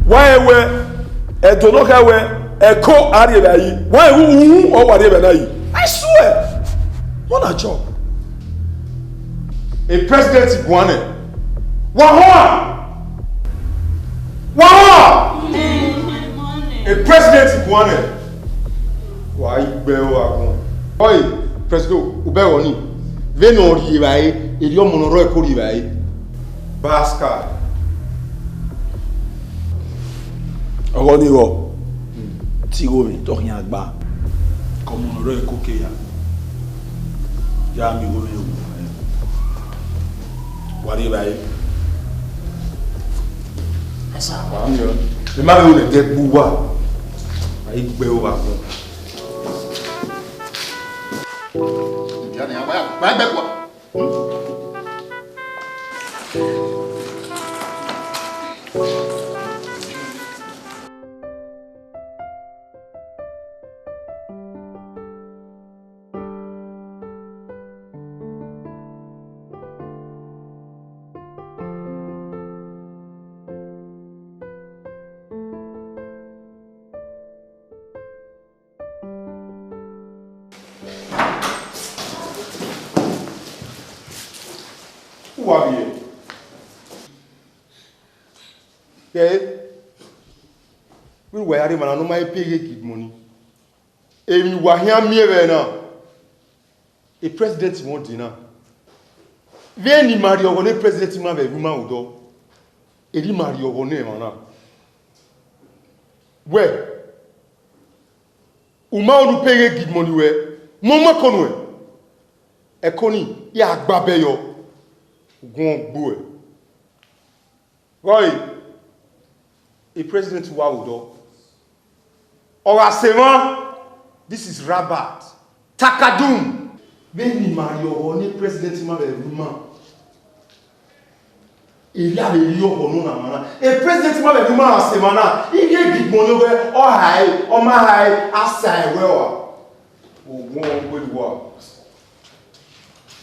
Why a do not have a co area? Why who or whatever? I swear, what a job. A president Guane. Wawa! A president Guane. Why Bell? Oi, President Ubewoni. Veno Rivae, Idiom Monoroy Korivae. Basca. Roniro. Tigomi, Toriagba. Comme Monoroy Kokea. Yami Romeo. Whatever. The man who is dead, Buwa. I Bell. Who are you? Okay. We were having an anomaly pay kid money. Emi wahia miere na. A president won't dinner. Veni Mario Gone president ma be ruma udo. Eri Mario Gone mana. Where? Uma onu pege good money we. Mama konwe. Ekoni ya agbabe yo. Gon boy. Right. A president wa udo. Ora seven. This is Rabat. Takadum. Veni Mario Gone president ma be ruma. Il a le lion pour nous na. Et president ma be ruma a semana. Il get good money we o high, o ma high asai we o. O won go the work.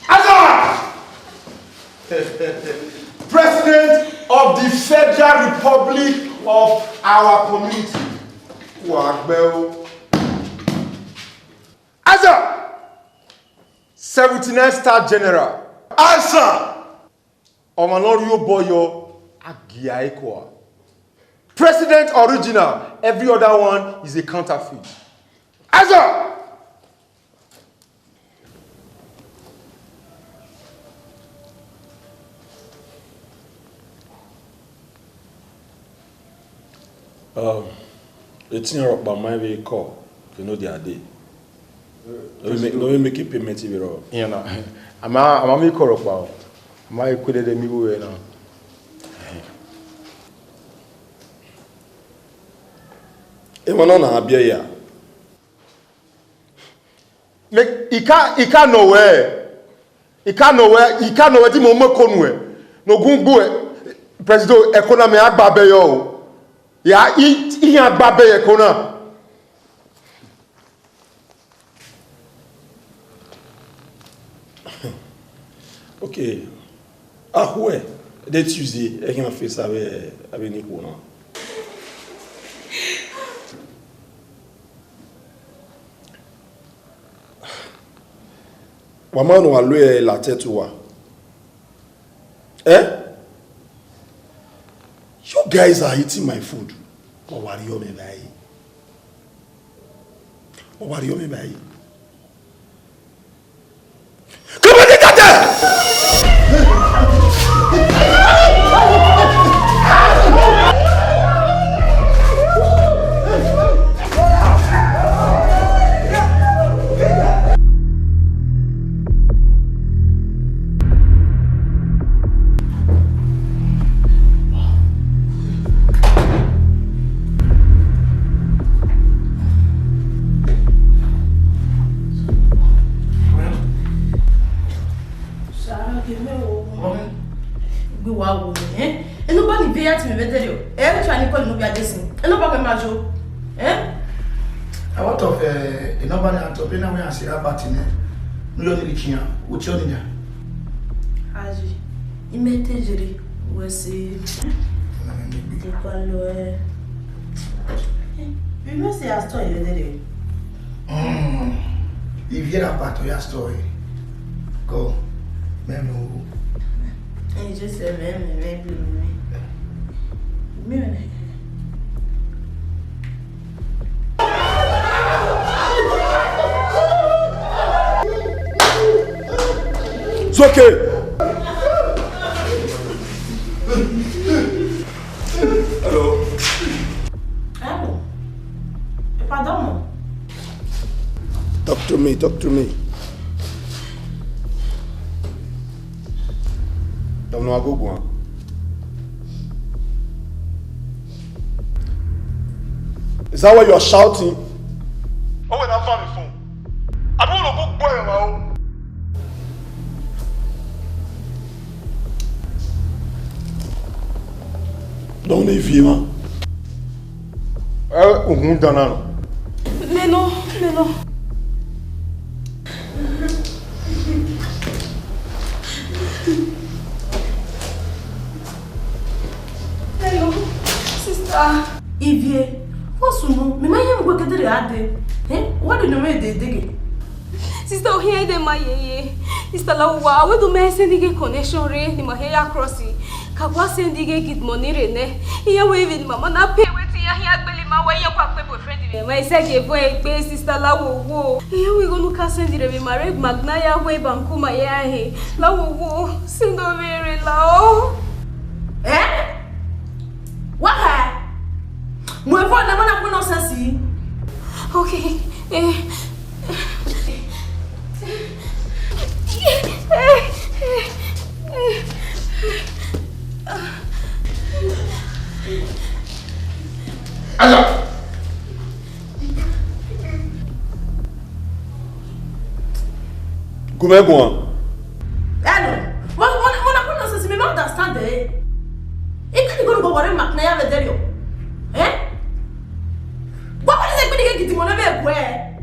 Azara! President of the Federal Republic of our community. Wagbel. Azara! 79 Star General. Answer! Omanorio Boyo Agiaikoa. President original. Every other one is a counterfeit. Answer! It's in Europe, but my way call. You know the idea. No, make a payment if you're yeah, no. I'm a make call up. My could have me go now. Emmanuel na abia ya. Make he can't nowhere. He can't nowhere. Di mo konwe. No gungu president economy agbabe yo. Ya he agbabe economy. Okay. Ah ouais. Dès Tuesday, elle a fait ça avec Nico. Maman nous a loué la tête ou quoi? Eh? You guys are eating my food. What are you doing? What are you doing? Come on, get there! If you're a part of your story, go. Memo. And you just said, maybe. It's okay. Hello. Hello. Pardon. Talk to me. I'm not going. Is that why you are shouting? Oh, when I found the phone. I don't want to go boy on my own. Don't leave him. Mais non. Hello, sister. Ivie, what's wrong? Me my go get the ade. What do you mean they dig? Sister, here de my ye. Sister Lawa, we do me send the connection re ni my hair crossing. Kakwa send the get money re ne. Here we with mama na pay with My second boy, sister Lawo. We go to send the marriage Magnaya way Bankuma Yahe. Lawo, send over very low. Eh? What? My phone never no sense. Okay. Aya! Come on. Hello. What nonsense? Me not understand it. It can't go to worry Macnaya with Dario. Eh? What is it going to get you on a bed where?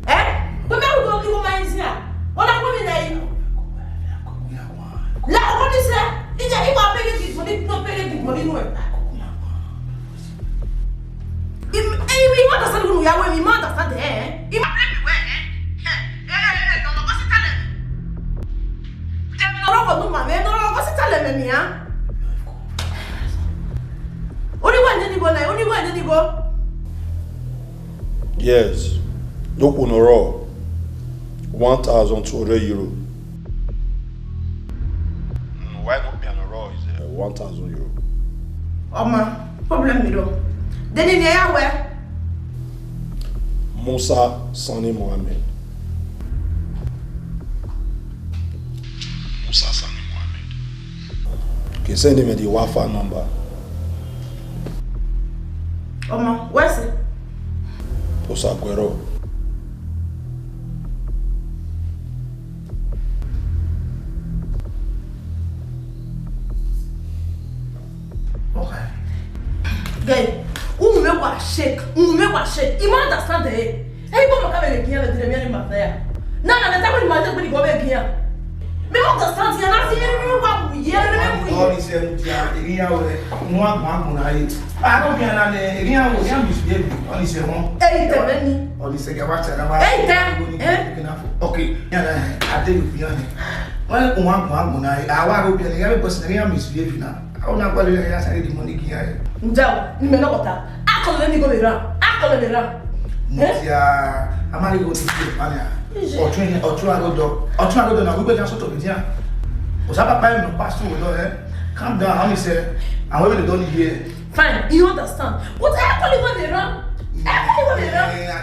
Eh? But now we go to my here. What I'm going to la what is that? Is that if I pay it money, not pay it money no. If understand who you are, we understand eh? If I everywhere eh? Don't go sit tell me. Dem no go mama, no go sit tell me ya. Only one go. Yes. Look on a raw. 1,200 euro. Why not be on a raw is 1,000 euro. Oma, problem me do. Then in here where? Musa Sani Mohammed. Musa Sani Mohammed. Okay, send him the Wi-Fi number. Oma, where's it? Osaguero. Okay. Guy, who me wa shake? You understand it? Hey, come come and give me the money back there. No, the time we might be go back here. Me understand you na see me wa bu ye me. All is here we no agba na yi. I don't be na le ria wo ya misbehave. All is here. Hey, tell All is here wa tell na. Hey, tell. Okay, ya na ade you be on. Well, agba na yi. Awa go be na every person ria misbehave na. I want to go there ya say the money here. Njao, ni me no kota. Akole ni go be ran. Mutia amali go to Ania. Otu agodo na we go just to be there. Osaba pa no pass through no eh. Calm down, how me say. And when they don't here. Fine, you understand. What actually go dey run? I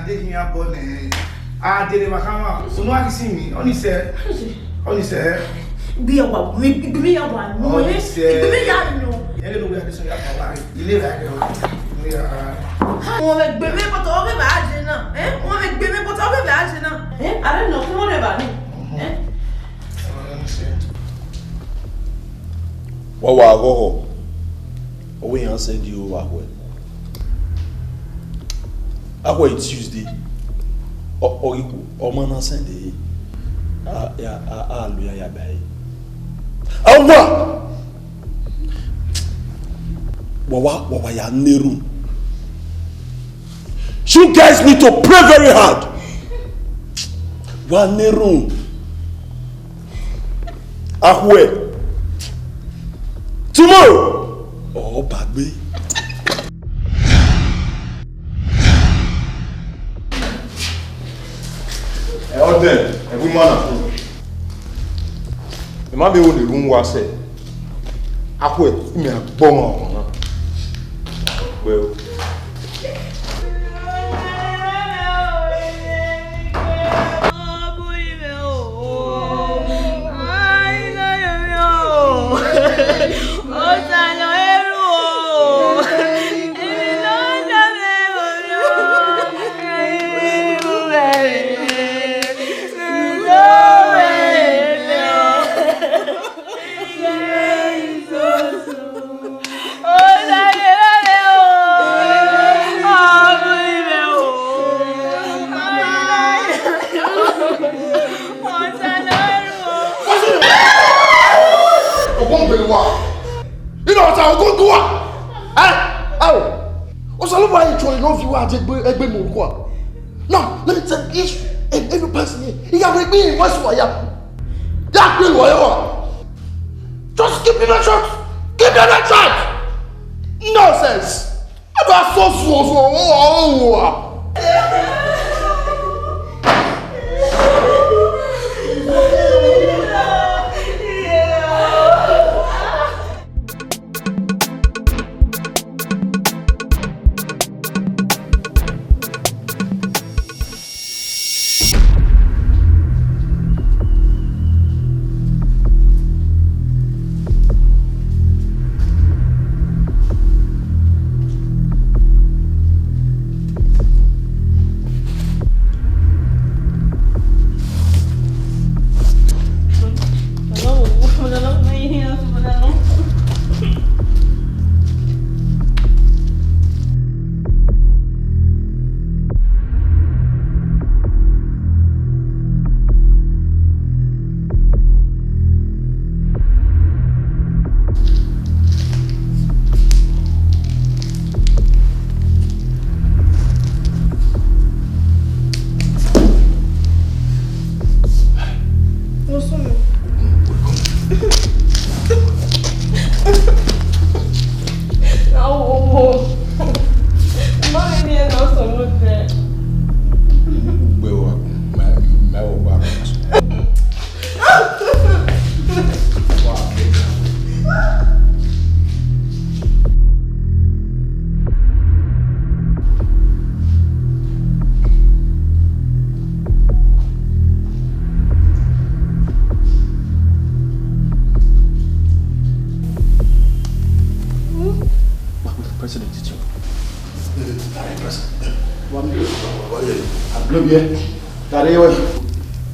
did here born I did makama. So no I see me. Only say be a one. Be a one. No, be a no. You know we are this ya pa. You live like on va bébé pour toi que va agena hein on va bébé pour toi que va agena hein arrête non comment on va hein What wa go we yan send you akwe Tuesday o man na send ya lu ya bai wa ya neru. You guys need to pray very hard. One room. Ahwe. Tomorrow. Oh, baby. Out there, every man. The man be on the room was said. Ahwe, me a bomb. Well. Now, let me tell each and every person here. He can make me in what's for you. That will whatever. Just give me that shot. Give me that shot. Nonsense.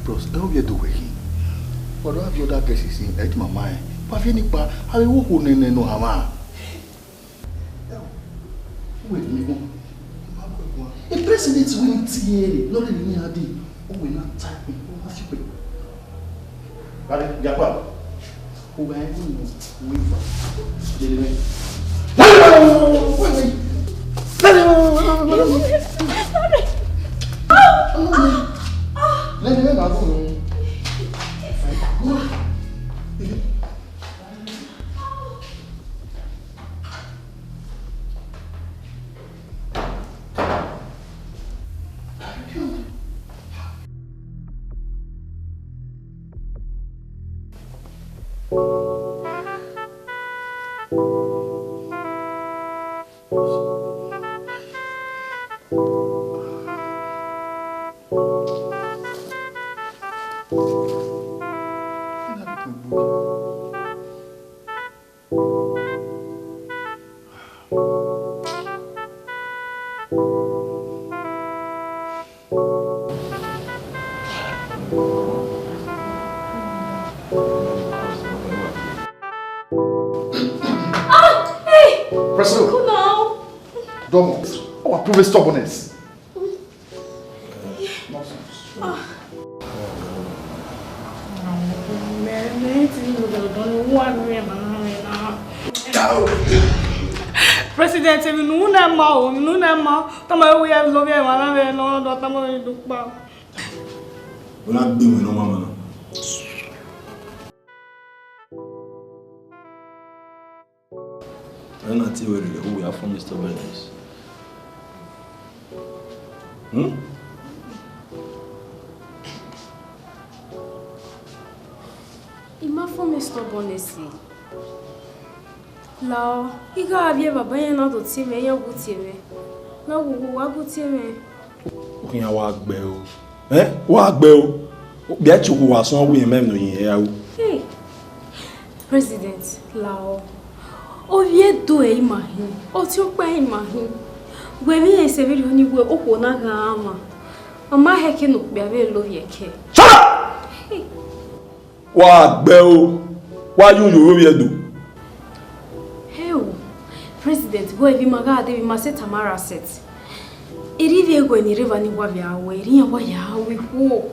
Bros, I hope you're doing. But I have your other guesses in edge my mind. But if you I will who no hama. Wait, me. The president's winning TA, not in Yadi. Oh, we're not typing. Oh, what's your But Japa, who were Prove stubbornness. President, we know now. Tama we have love you, man. No, tama we do pa. We not doing no mama. I not see where we are from, Mr. Benis. Ima fome stubbornness. Lao, iga avie baba yen na do ti me yen gu ti me. Na wo wa gu ti me. O yan wa gbe o. Wa gbe o. Bi a ti wo wa so wo yen mem no yen ya o. Hey. President Lao. O vie do e imahin. O ti o pa imahin. Gwe mi ese bi oni gwe opo na ga ama. Mama heke no bi abe lo yeke. Wa gbe o. Wa yu yo ye do. President, go evi maga de bi mase Tamara set. Eri vie go ni river ni wa bia we eri ya wa ya we ho.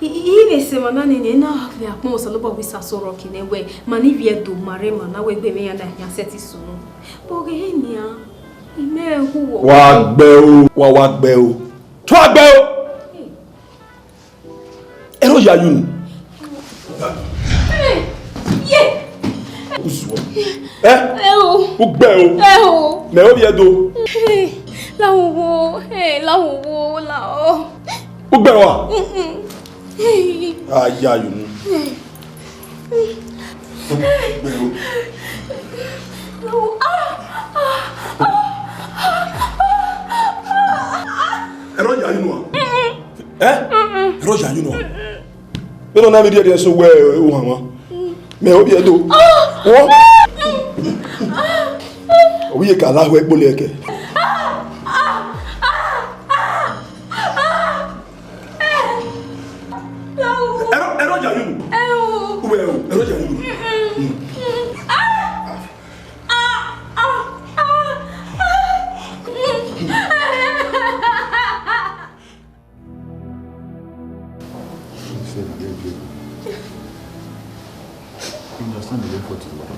Ibe se mana ne na via pon so lo bo wi saso rock ne we mani vie do mare mana we gbe me ya na ya set so no. Bo ge ni a. Ime hu wo. Wa gbe o, wa gbe o. To gbe o. Ero ya yun. Yeah. O gbe o. Me o bi edo. Lawo, lawo, lao. Ubewa. Ah, yeah, you know. Roger, you know. Roger, you know. You don't have idea so well, Mama. Me hope you do. What? We can allow it, Boleke. Roger, you know. Well, Roger, you know. You understand the effort you want.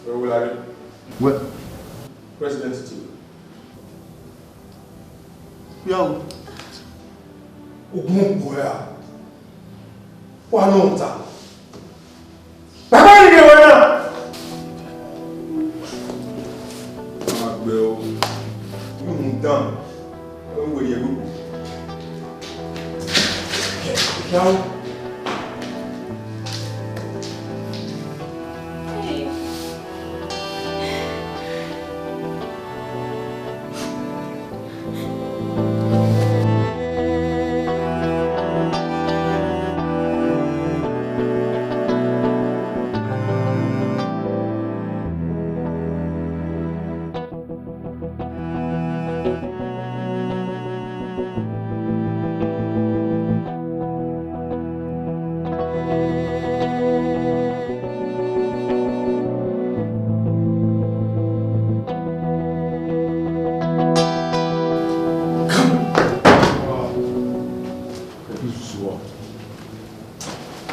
Where will I be? What? Presidency. Yo. Ogunboya. Why not? Baba ni ke wona. Agbe o. You done. Where will you go? Now.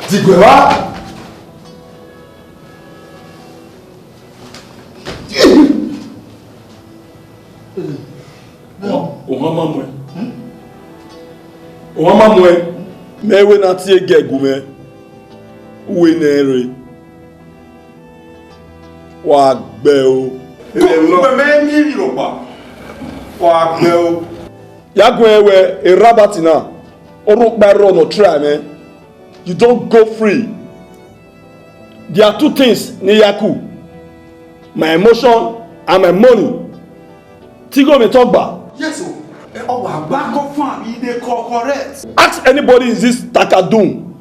Digwewa. Oma mwe. Mewe na tie gegume. Uwe nere. Wa gbe o. Ko me mi ro pa. Wa gbe o. Ya gwe we e rabati na. Oru pa ro no try me. You don't go free. There are two things ni yaku. My emotion and my money. Tigo me talk ba. Yes, o. Oh, back up farm, he dey correct. Ask anybody in this Takadum.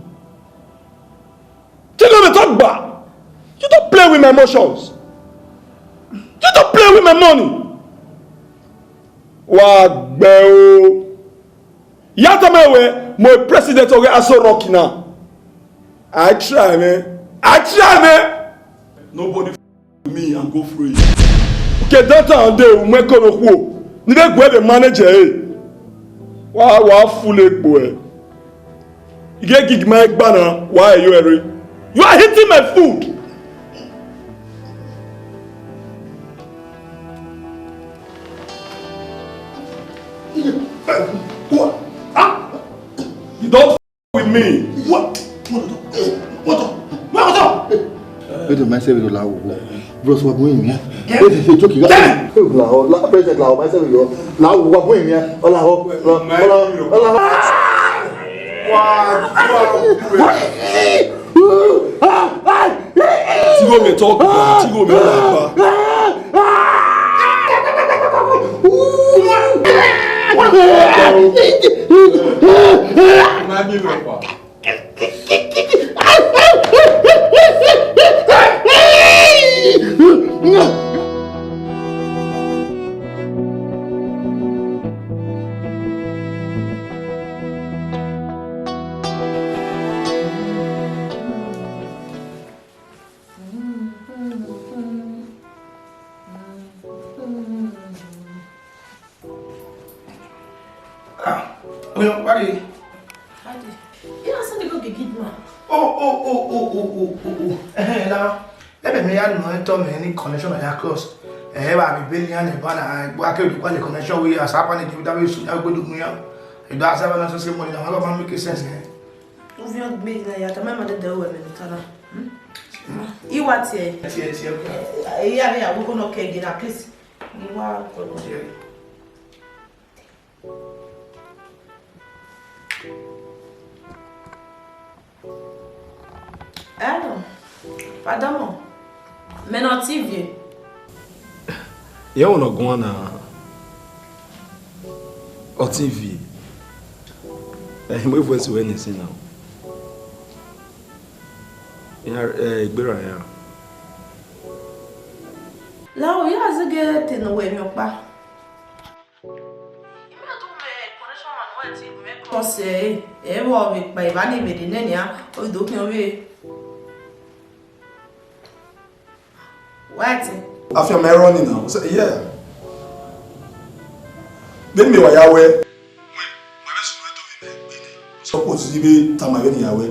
Tigo me talk ba. You don't play with my emotions. You don't play with my money. Wa gbe o. Yata mewe mo president oge aso rock now. I try, man. I try, man. Nobody f me and go free. Okay, that time day we make no go. Ni dey go the manager. Wa full boy. You get gig my banner. Why are you here? You are hitting my food. What? Ah? You don't f with me. What? What? Wait a minute, say we do lawo. Bros, what going here? Wait, say joke. Lawo, la president lawo, my say we go. Lawo, what going here? Ola ho. Tigo me talk, Tigo me talk. Well, what are you? You know, something go get man. Oh. Now, let me know tell me any connection I cross. I be billion and banner. I can do connection with us. Happen to give that way soon. I go do me out. It does have an associate money. How about make sense? Vous venez de me dire, il y a quand même des deux women in Tana. You what here? Yes. Yeah, we're going to okay again, please. You are going to. Alors, pardon, maintenant tu viens. Il y a un grand au TV. Et moi, je vois ici now. Il y a Là où il y a ce gars qui ne veut pas. Conseil, et moi avec ma Ivani Medinenia, au document. What? After my running now, so yeah. Then me wa yawe. Suppose you be tamaveni yawe.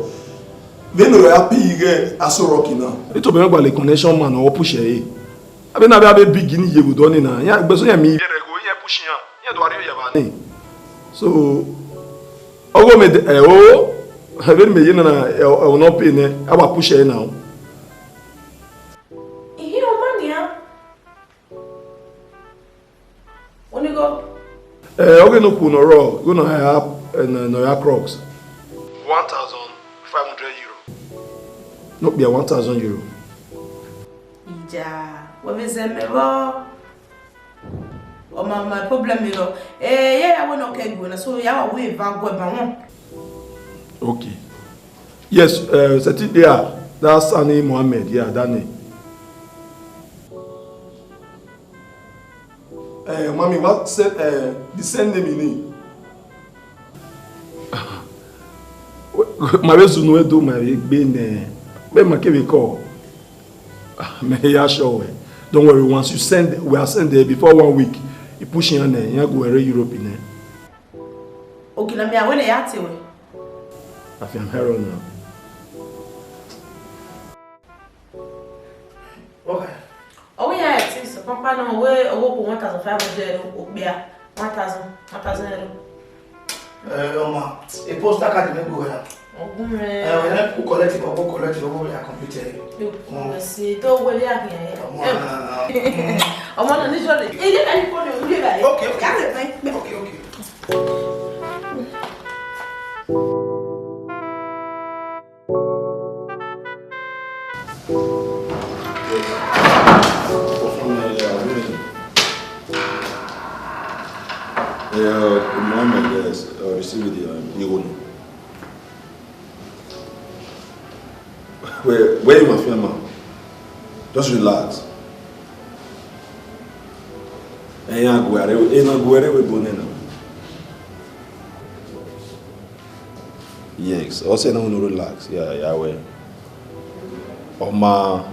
Then we happy again aso rocky now. Ito be gba le connection man o push e. Abi na be begin ye go doni na. Ya gbe so ya mi. Ye go ye push yan. Ye do ari ye ba ni. So ogo me even me yina na e no pay ne aba push e now. Okay, no cool, no raw. Go no have no ya crocs. 1,500 euro. No, be 1,000 euro. Ija, what is it, me? Oh, my problem is, yeah, I want to get going. So, yeah, we va go by. Okay. Yes, c'est there. That's Sani Mohammed. Yeah, Danny. Mommy, what said the same name in it? My reason no do my been my call. May ya show. Don't worry, once you send we are send there before 1 week. You push in there, you go to Europe in there. Okay, na me when ya te we. I feel hero now. Okay. Oh yeah, it's so papa no we owo 1,500 obia 1,000 euro. Oma, e posta card me go ya. Ogun me. We collect it, we ya computer. Si to we ya here. Omono ni jole. Ile ka ni ko ni ule ba. Okay. Okay. Mohammed has received the Iwono. Where you my firma? Just relax. Yes, also no relax. Yeah, where. Oma.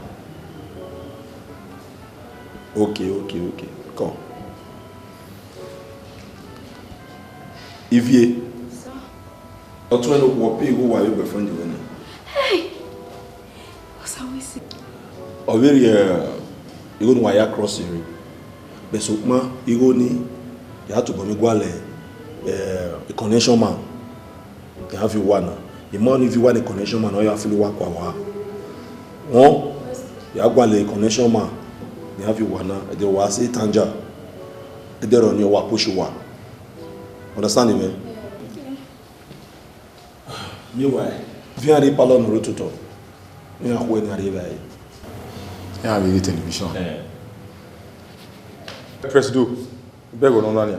Okay. Come. Ivie. Otwe no wo pe go wa your boyfriend you na. Hey. What's that we see? O very you go no ya cross here. Be so ma you go ni you have to go me gwale a connection man. You have you one. The man if you want a connection man or you have to work wa. Oh. You have gwale a connection man. You have you one. They will say tanja. They on your wa push you. Understand me? Meanwhile, viens aller parler dans le tuto. Viens jouer dans arriver. Il y a une télévision. Président, beg on l'année.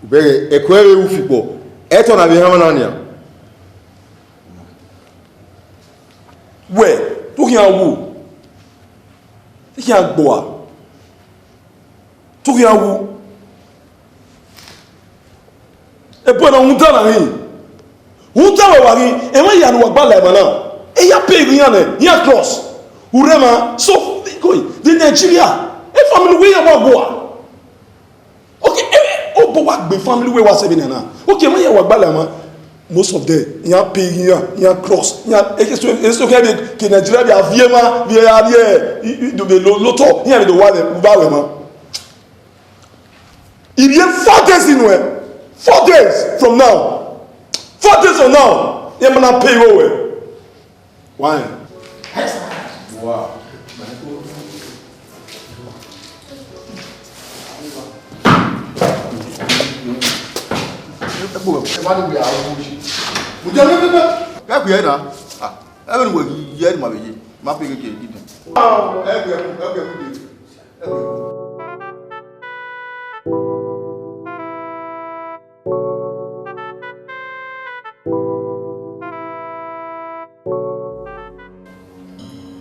Beg écouter ou fipo. Est on a bien en année. Ouais, tout qui en vous. Qui en bois. Tout qui en vous. Et puis on monte dans rien. On t'a wari et moi il y a nous pas là maintenant. Et il y a pays rien il y a cross. Ou vraiment sauf de Nigeria. Et famille oui on va boire. OK, oh boire the family we was saving now. Okay, when you work balance, most of them, you pay you cross, it's okay. Que Nigeria be aviema, be arrière, do be loto, you have the one uba man. Il y a 4 days in where, 4 days from now, 4 days from now, you gonna pay over. Why? Wow.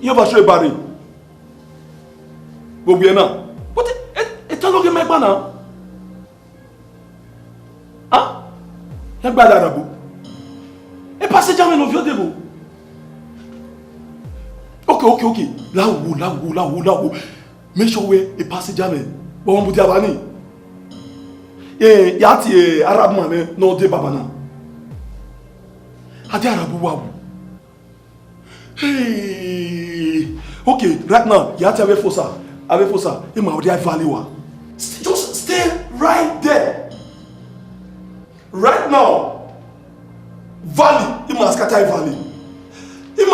You have a show Barry. But we are now. What? It's not looking like now. Hein? Il y a un arabe. Et passez jamais nos vieux dévots. Ok. Là où. Mais je vais et passer jamais. Bon, on vous dit à Bani. Et il y a des arabes, mais non, des babana. Il y a des arabes, waouh. Hey. Ok, right now, il y a des avec Fossa. Il m'a dit à Valiwa. Just stay right there. Right now, Valley, il m'a scatter Valley. Il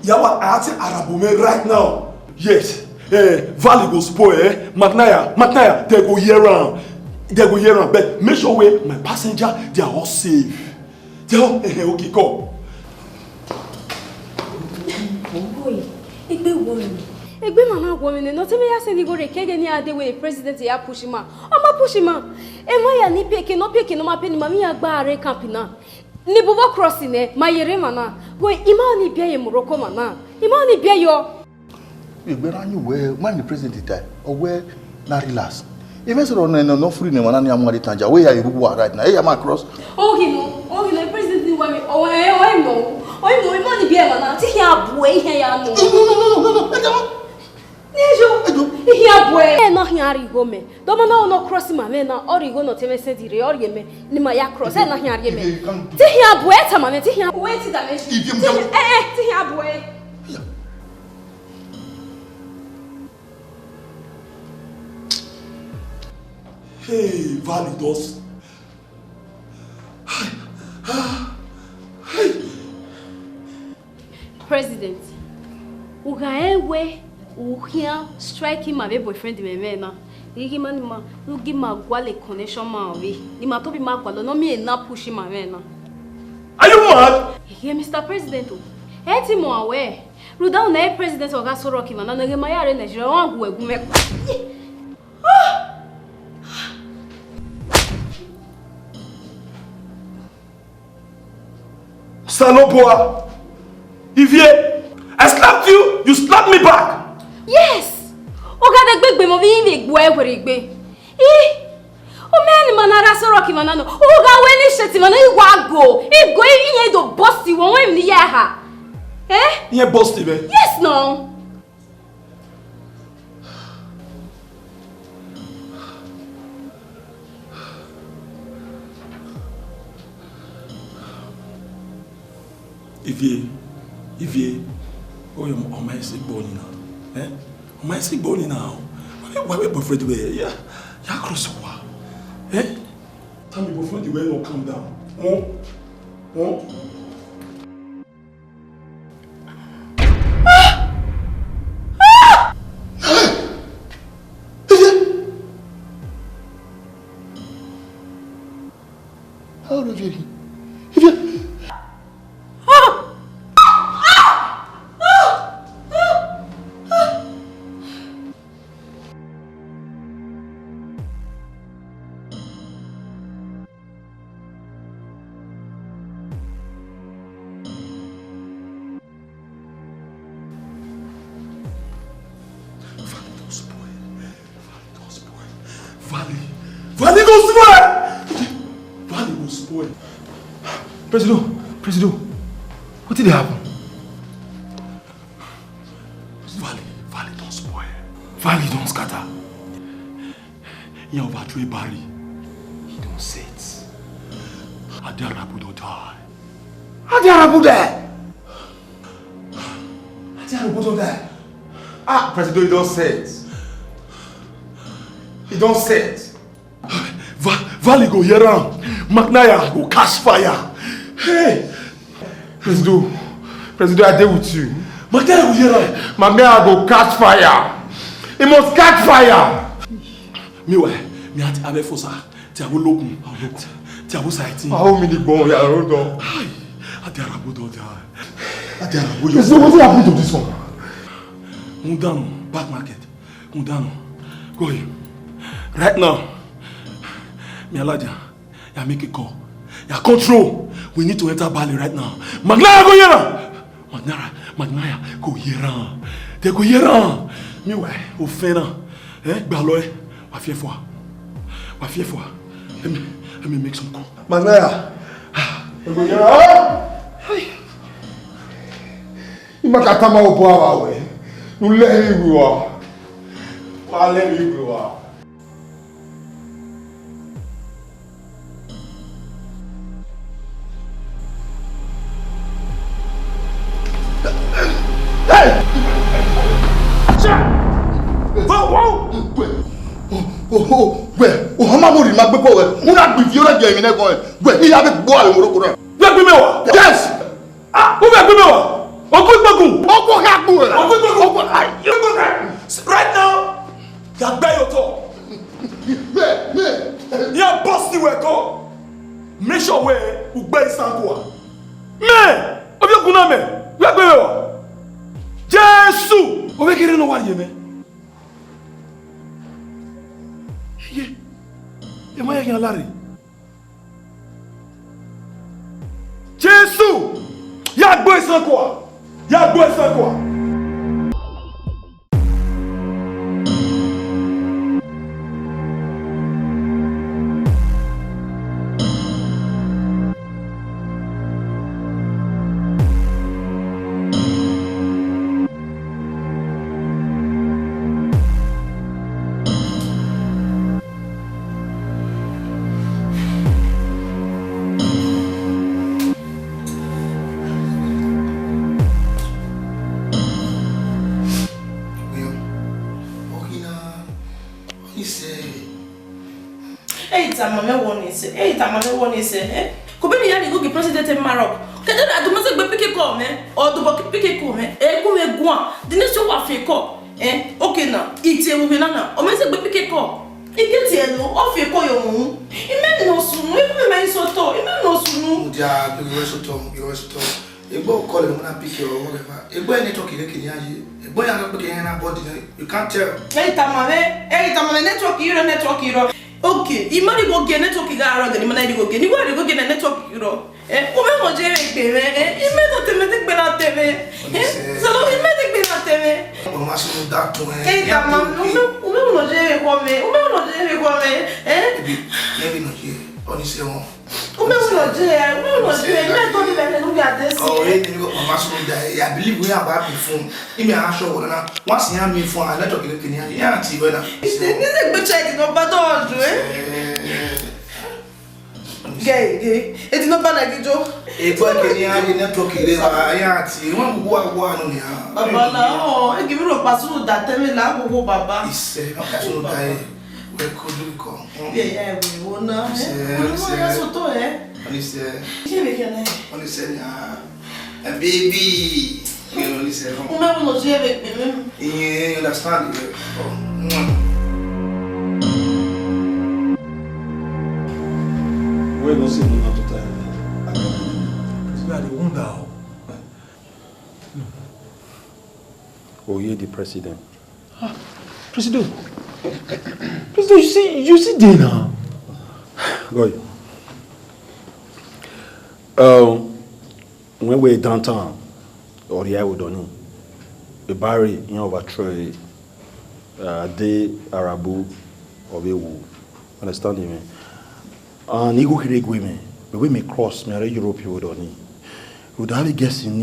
y a what I Arabu right now. Yes. Valley go spoil. Matnaya, they go here around. But make sure my passenger, they are all safe. They are okay, go. Boy, it be worrying. Egbe mama woman no tell me ya say go rekege ni ade we president ya pushima. O ma pushima. E mo ya ni peke no ma pe ni mami ya gba are camp na. Ni bobo crossing e ma yere mana. Boy ima ni bia ye moroko mana. Ima ni bia yo. Egbe ranyu we man the president die. O we na relax. E me so no free ni mana ni amwari tanja. We ya you right now. E ya ma cross. Okay no president ni wa mi. O ima ni bia mana. Ti ya boy ya no. No. Nejo, here boy. No here go me. Don't no cross my man na or go no teme se dire or ye me. Ni ma ya cross na here ye me. Ti here boy ta ma me ti here. Wait ti da me. Ti here boy. Hey, Valley dos. President. Ugaewe Uhia striking my boyfriend me na. Igi man ma ugi ma gwale connection ma we. Ni ma to be ma gwalo no me na push ma me na. Are you mad? Yeah, Mr. President. Eti mo awe. Ruda na president oga so rock ma na no ge ma yare Nigeria wan go egu me. Salopoa. Ivie, I slapped you, you slapped me back. Yes. Oga de gbegbe mo bi mi gbo ewere gbe. O me ni manara so rock ma na no. Oga we ni sheti ma na igwa go. Igo yin do bossy won we ni ya ha. Eh? Yin bossy be. Yes no. Ivie, oh, my sick bony now. Eh? My sick bony now. Why we boyfriend the way? Yeah, cross over. Eh? Tell me boyfriend the way no calm down. Oh. How do you President, what did happen? Valley don't spoil. Valley don't scatter. You overthrow Barry. don't say it. Adarabu don't die. Adarabu there. Adarabu don't die. Ah, President, you don't say it. You don't say it. Valley go here around. Magnaya go catch fire. Hey, President, I deal with you. Magnaya go here around. Magnaya go catch fire. He must catch fire. Meanwhile, me at Abefosa, Tiago Lokum, Tiago Saiti. How many bones are rolled up? Adarabu don't die. Adarabu, what happened to this one? Mundano, back market. Mundano, go here. Right now, me aladia, ya make a call. Ya control. We need to enter Bali right now. Magnaya go here. Magnaya go here. They go here. Meanwhile, Ofena, Baloy, Wafiefwa. Let me make some call. Magnaya. Go here. You make a time of power away. You let me go. Let me go. O hama mo ri ma gbe po we mo na gbi fi o na je mi ne kon we iya be gbo ale mo ro ko na we gbe mewa yes ah o be gbe mewa o ko gbogun o ko ka gbo o ko gbogun o ko ai right now ya gbe yo to me ya boss ni we ko make sure we u gbe isanko me o bi okun na me we gbe mewa Jesus o be kire no wa ye me e mo yẹ lari Jésù yà gbọ́ ìsan kọ́ Kobeni yani go ge president in Maroc. Kede na do mase gbe pike ko me o do bo pike ko me e ku me guan de ne so wa fe ko okay na iti e wo na o mase gbe pike ko iketi e no o fe ko yo mu ime no sunu e ku me so to ime no sunu dia bi we so to egbo ko le mo na pike o wo ba egbo eni to kire kire aye egbo ya ga pike na body you can't tell network hero okay, imani go get network igaro gani mana go get. Ni wa go get network hero. Come mo je pe me. Ime to te me te pe na TV. So no ime te pe na TV. O ma so da to ta ma o me mo je ko me. Maybe no je. Oni se won. O me mo je. Me to ni be no be adesi. Oh, ni go ma so da. I believe we are back phone. Ime a show na once ya me phone I network ile kini ya ti be na. Ni se gbe check no ba do Gay. It's not bad like you. If I can network ile ba ya ti won gugu anu ni ha. Baba na o give me no pasu da temi la gugu baba. Ise no pasu da e. We ko do ko. Yeah, we wona. No ya so to Oni se. Kile kene. Oni se ya. Baby. Oni se. O me no je avec me. You understand? We don't see no to time. We are the wonder. Oh, you're the president. President, you see there now. Go when we're downtown, or the area we don't know, the Barry, you know, overthrow the Arabu or the Wu. Understand me? And you go here, but we may cross, me Europe, you don't need. Would have a guess in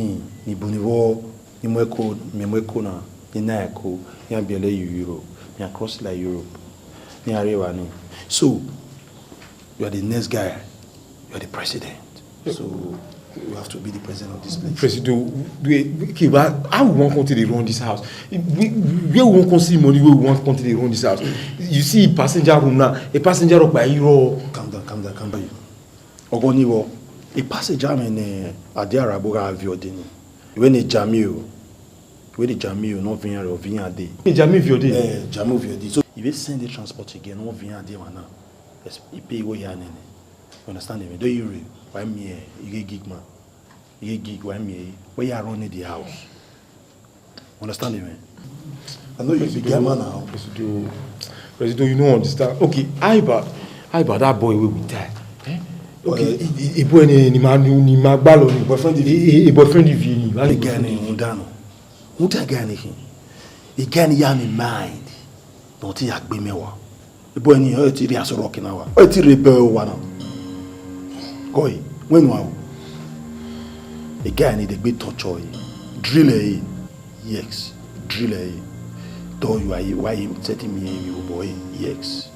ni Bonivo, ni Mweko, na, ni Naiko, ni Abele Europe, ni across like Europe, ni Arewani. So, You are the next guy. You are the president. So you have to be the president of this place. President, okay, but how we want country to run this house? Where we want to see money, where we want country to run this house? You see passenger room now, a passenger up by hero. Calm down. Ogoniwo, a passenger man Adia Raboga Viodini. When a Jamil, not Vinya or Vinya Day. Jamil Viodi. Jamil Viodi. So if you send the transport again, no Vinya Day, man. You pay what you are. Understand me? Do you read? Why me? You get gig man. You get gig. Why me? Where you are running the house? Understand me? I know you be a man now. President, you don't understand. Okay, I about that boy will be die. Okay, a boy ni magbalo ni boyfriend di vi ni. The guy ni undano. Muta guy ni hin. The guy ni ya mi mind. Don't you agbe mewa. The boy ni o ti ri aso rock na wa. O ti rebel wa na. Koi, when wow. The guy need a bit torture. Drill yes. Drill though you are why you setting me you boy yes.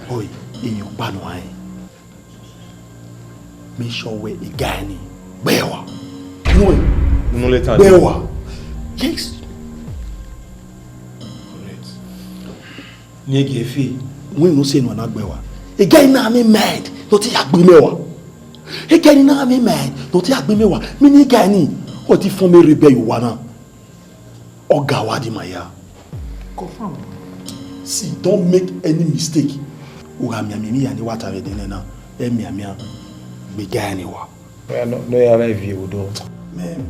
Boy, in your bad wine. Make sure where a guy ni bewa. No later. Bewa. Yes. Correct. Niegi efi. When you say no na bewa. A guy na me mind, not ti agbe mewa. A guy na me mind, not ti agbe mewa. Me ni guy ni o ti form a rebel you wanna. Oga wadi maya. Confirm. See, don't make any mistake. Uga miami ani wata we dene na. E miami be guy ni wa. No ya va view do. Man.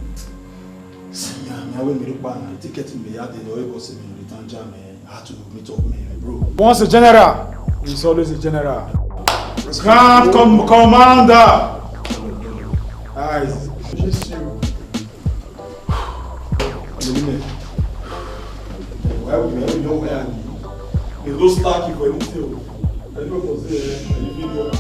See, I will me look na ticket me ya dey no able to me return jam me. I had to meet up me, bro. Once a general, he's always a general. Grand commander. Eyes. Just you. Why would we know where I am? It's no starky for anything. I don't know if any video.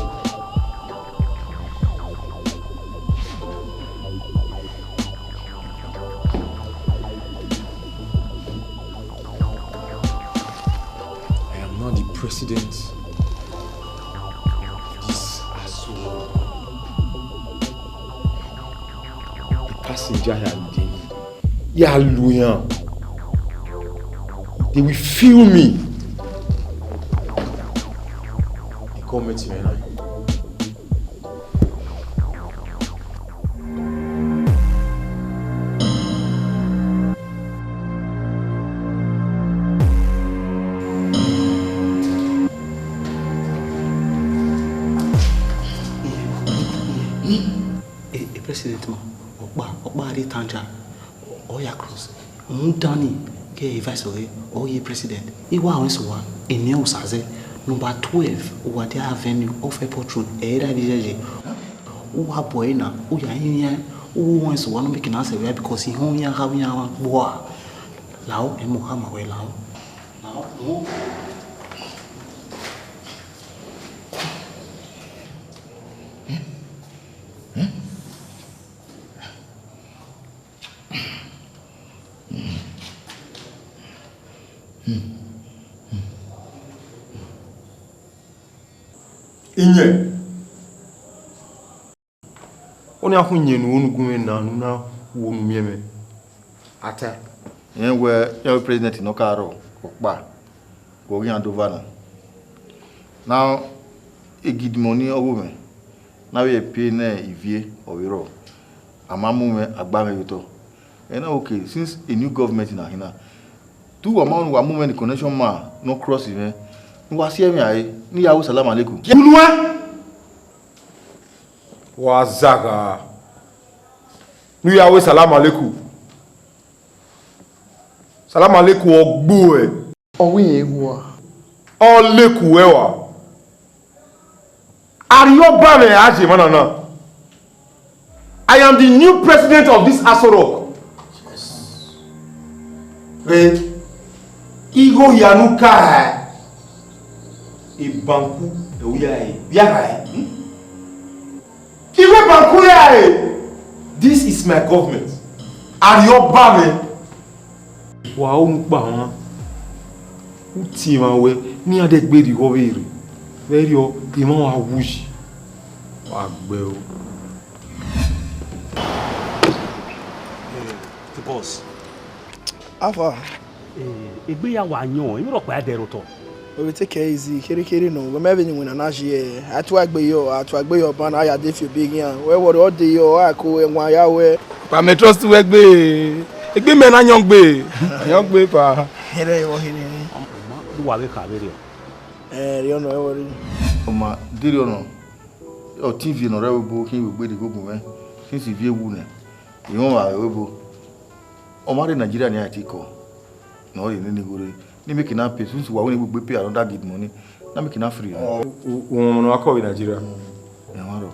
I am not the president. This asshole. The passenger and the they will feel me. They come to me now. President ma, Okba Ade Tanja, Oya Cross, Mudani, ke viceroy, Oye President. Iwa Wensuwa, Ene Osaze, number 12, Uwadiae Avenue, off Airport Road, Era Dijeje. Uwa Boyna, Uya Inya, Uwa Wensuwa no make an answer because he home ya have ya boa. Lao, and Muhammad we Lao. Now, Inye. Oni ahunye no onu gume na nu na wo nu mieme. Ata. Yen we your president no karo okpa. Go ri andova na. Now e gid money owo me. Na we pay na ivie owiro. Amamu me agba me yuto. And okay, since a new government in Ahina, two amount wa movement the connection ma no cross even. No was here me ai ni yawo salam alaikum. Kunwa wazaga. Ni yawo salam alaikum. Salam alaikum ogbo e. Owi ewa. Oleku ewa. Ariyo ba me aje manana. I am the new president of this Asorok. Yes. Igo Yanuka. Ibanku Ewiae. Biakai. Iwe Banku Yae. This is my government. Ariyo ba me. Wa o npa won. Uti man we ni ade gbe di go veri. Very o imon wa wuji. Wa gbe o. The boss. Alpha. Ìgbéyàwó àyàn, èmi rò pé adẹ̀rù tọ̀. We take care easy. Kiri no. We maybe when na je. Atu agbe yo ban aya dey feel big yan. We what all dey yo ako enwa ya we. Pa me trust we gbe. Egbe me na yan gbe. Yan gbe pa. Here yo here. Du wa be ka be ri o. Ri ono e wori. Oma diri ono. O TV no rewo bo kin we gbe de gogun me. Kin si vie wu ne. Iwon wa we bo. O ma re Nigeria ni ati ko. No re ni gore. Ni make na pay since we won we pay another good money. Na make na free. Omono akọ in Nigeria. E wan ro.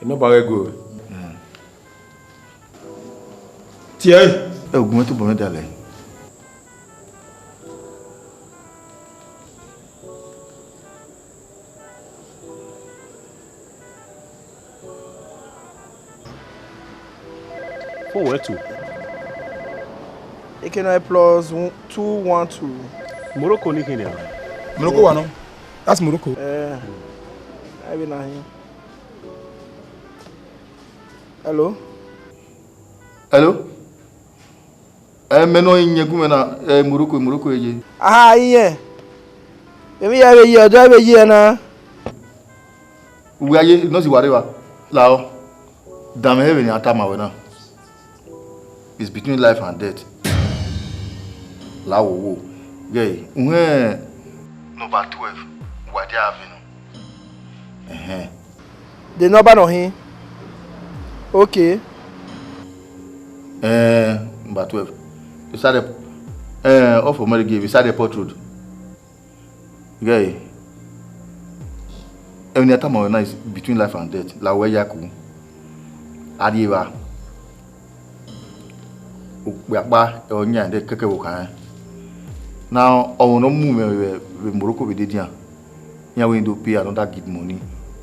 E no ba we go. Tiens, ogun to bo me dale. For where to? Ekene plus 212. Morocco ni Kenya. Morocco wa no. That's Morocco. I be na here. Hello? Hello? Meno nyegu mena Morocco eje. Ah, iye. Emi ya be ye ojo be ye na. We aye no si ware wa. Lao. Dame he ni atama we na. It's between life and death. Lao wo. Gay. Unhe number 12. Uwadiae Avenue. The number no here. Okay. Number 12. Beside off of Mary beside the Port Road. Gay. Any atama we na is between life and death. La we yaku. Adiwa. Ukpa onya de keke wo kan. Now no move we Morocco we dey dia. Nya we do pay another good money.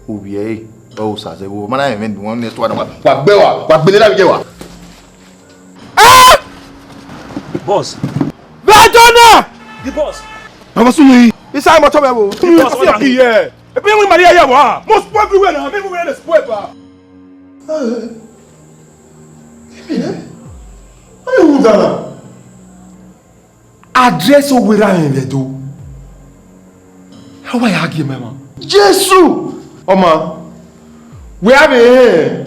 Obi e o sa se wo mana even one next one wa gbe la bi je wa. Boss. Badona! The boss. Baba sunu. Isa mo to me wo. The boss ya here. E pe we Maria ya wa. Mo spoil everywhere na. Everywhere dey spoil pa. Ayo udana. Address o wera en le do. How I argue mama? Jesus! Oma. We have here.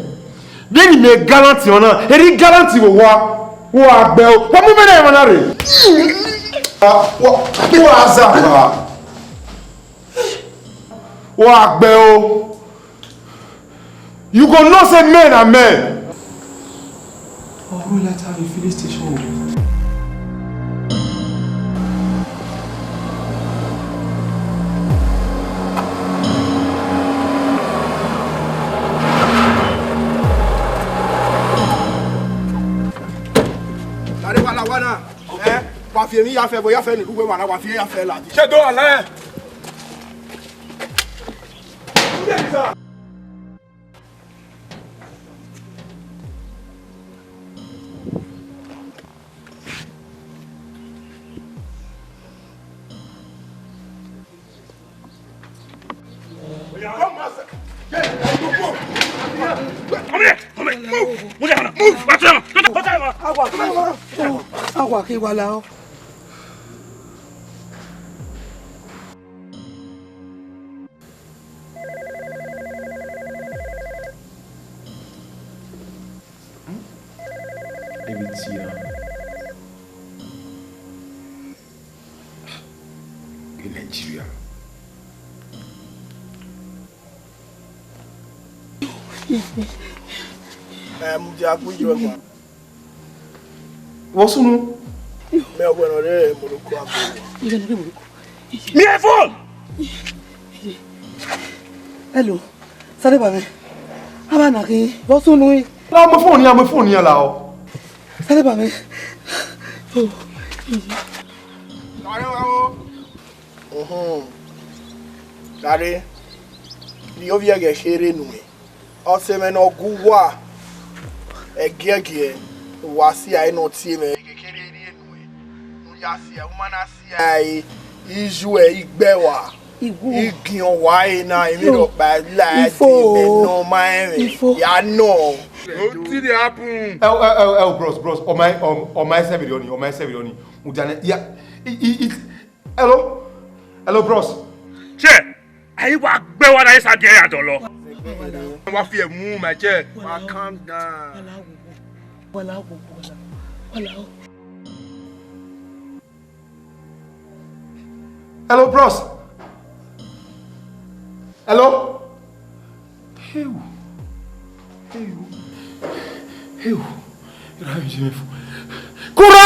Bí me guarantee ona. Eri guarantee wo wa. Wo agbe o. Wo mu me na e na re. Wo azaba. Wo agbe o. You go know say men are men. Oh, let's have a filling station. Wa fi mi ya fe bo ya fe ni gbe wa na wa fi ya fe la. Se do ala. Agua que igualado. In Nigeria. What's no? Me phone. Hello. Sare ba me. Aba na ki. What's no? Na mo phone ya la o. Sare ba me. Sare. Ni ovia ge shere nu me. O se me no guwa. Egege. Wa si ai no tie me. Ya si a woman asi ai Izu e igbewa. Igion wa na emi ro pa la di me no my ya no. What did happen? Bros. On my server. Udane. Yeah. Hello, bros. Che, ayi wa gbe wa na isa die ya do lo. Wa fi e mu ma che. Wa calm down. Wala. Hello, bros. Hello. Hey. Kura!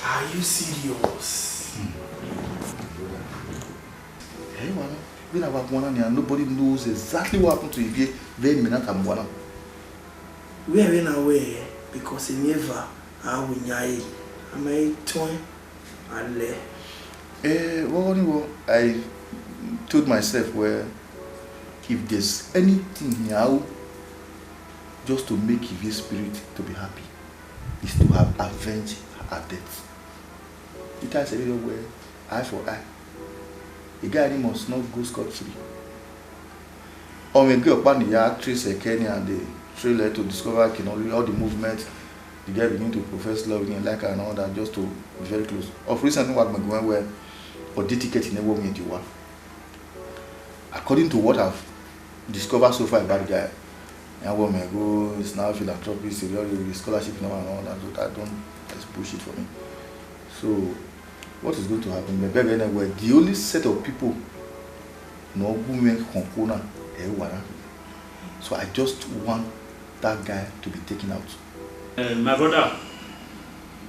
Are you serious? Hey, man. We have one and nobody knows exactly what happened to Ivie. Very minute and one. We are in a way because in never I will nyai. I may turn and I told myself where if there's anything now just to make his spirit to be happy is to have avenged her death. It has a little where eye for eye. The guy must not go scot-free. Or maybe upon the actress Kenya and the trailer to discover all the movement, the guy begin to profess love and like her and all that just to be very close. Of recently what I'm going where or the ticket in the woman you want. According to what I've discovered so far about the guy, and woman go is now philanthropist, the scholarship now and all that, so that don't that's bullshit for me. So what is going to happen? The only set of people no women component. So I just want that guy to be taken out. My brother,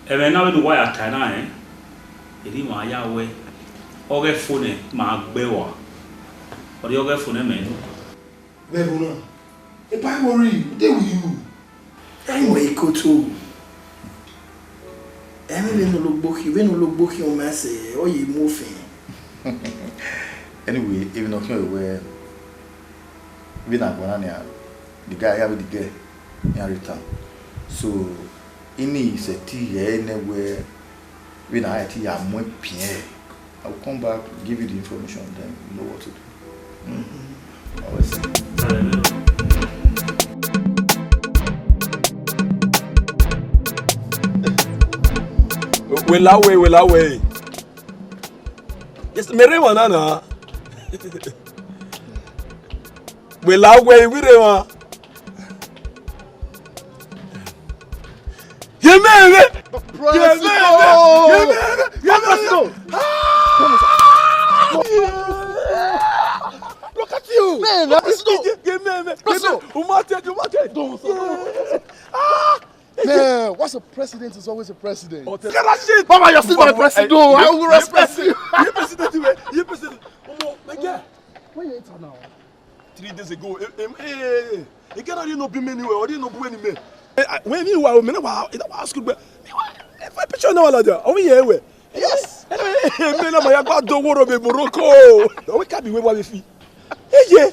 even now the wire can Edi ma ya we oge phone ma gbewa. Or the oge phone men. Bebuna. If I worry, they with you. Anyway, go to. Anyway, no look book on message or you moving. Anyway, even if you're aware, we not going the guy have the girl in return. So, any is a tea anywhere. When I tea I'm more Pierre. I'll come back, give you the information, then you know what to do. I will see. Well away. Yes, mere wanana. Well away we rewa. Look at you! Man, Man, what's a president is always a president. Mama, you're still my president. I will respect you. You president. Where you enter now? 3 days ago. You cannot know be anywhere or didn't know anywhere. When you were in a school, if I picture no one, oh, yeah, yes. Men of my God don't want to be Morocco. We can't be where we feel. Yeah.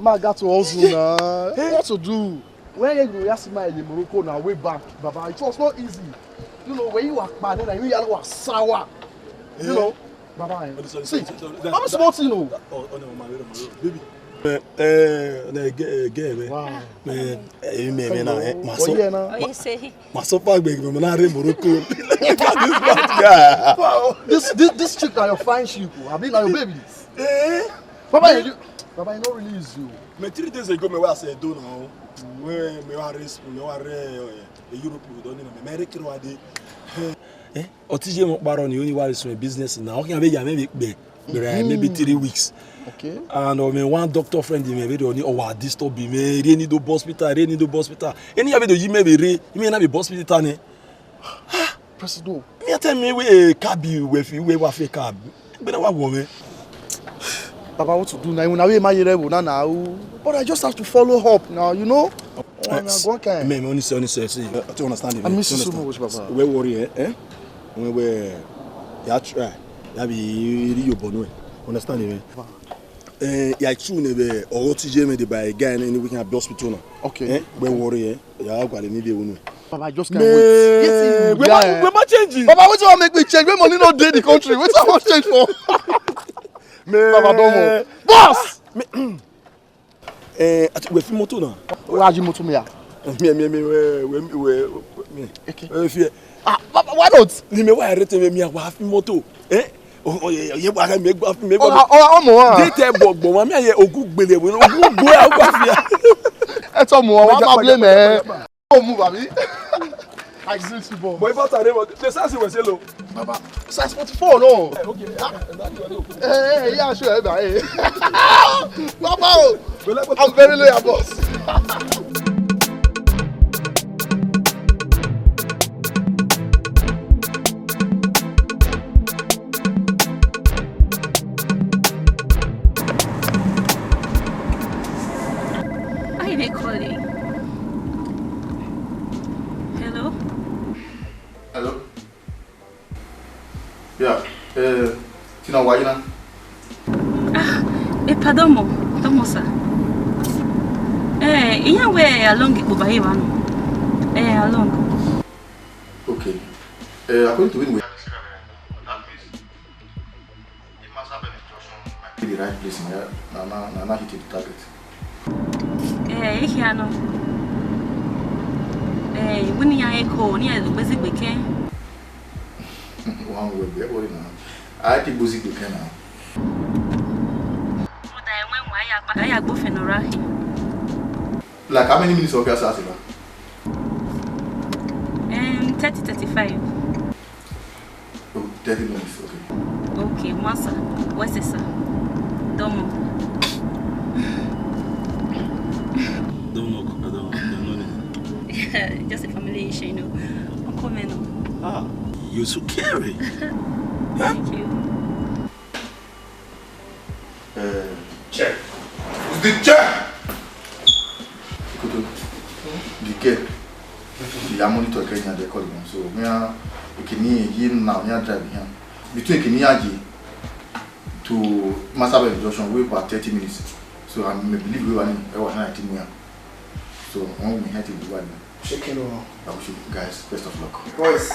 Man got to also now. What to do? When you ask my in Morocco now, way back, Baba, it was not easy. You know, when you are bad, then you are sour. You know, Baba. See, I'm smart, you know. Oh, no, my baby. Wow. This chick are your fine sheep. I mean, are your babies. Baba, you don't really use you. 3 days ago, I said, don't know. Where me Europe, we don't know. America, Otije Mokbaro, you only want to business now. Maybe 3 weeks. Okay. And one doctor friend me very only disturb me really do hospital. Any of you may be you may not be hospital ne. President. Me tell me we cab with you we wa fake cab. Be na wa woman. Baba, what to do now? Now we marry now. But I just have to follow up now, you know. Me only say see. You understand me? I miss you so much, Baba. We worry when we ya try. Ya be you bono. Understand me? Yeah, true. Never or TJ made by a guy in the weekend at the hospital. Okay. When worry, yeah, got need one. Papa, I just can't wait. Yes, we're changing. Papa, what's all make me change? When money not dey the country, what's all change for? Papa, don't move. Boss. I think we're moto now. Where are you moto me? Me. Okay. Papa, why not? Me why rete me wa fi moto. Oh yeah, wa me gba fi me gba. Omo. Date gbogbo wa me ye ogugbele we ogugbo agba fi. E to mo wa ma blame e. O move abi. I see football. Boy, but I never. The size was hello. Papa, size 44 no. Okay. Hey, yeah, sure. Hey. Papa, I'm very loyal, boss. Why are they calling? Hello? Hello? Yeah. Tina, why you now? Pardon mo. Tomo sa. Iya we along Buba Iwan. Along. Okay. According to when we the right place here. Nana hit the target. Here no. When you echo near the basic weekend. One will be able now. I think basic weekend now. I go for no rahi. Like how many minutes of your assassin? 30-35. Oh, 30 minutes, okay. Okay, Masa. What's this, sir? Domo. Just a family issue, you know. I'm coming. Ah, you're so caring. Thank you. Check. Who's the check? The care. The monitor Kenya they call him. So we are him now. We are driving him between Kenya to Masabe Junction. We about 30 minutes. So I believe we were in 19 minutes. So when we had to do one. Shaking on. I wish you guys best of luck. Boys,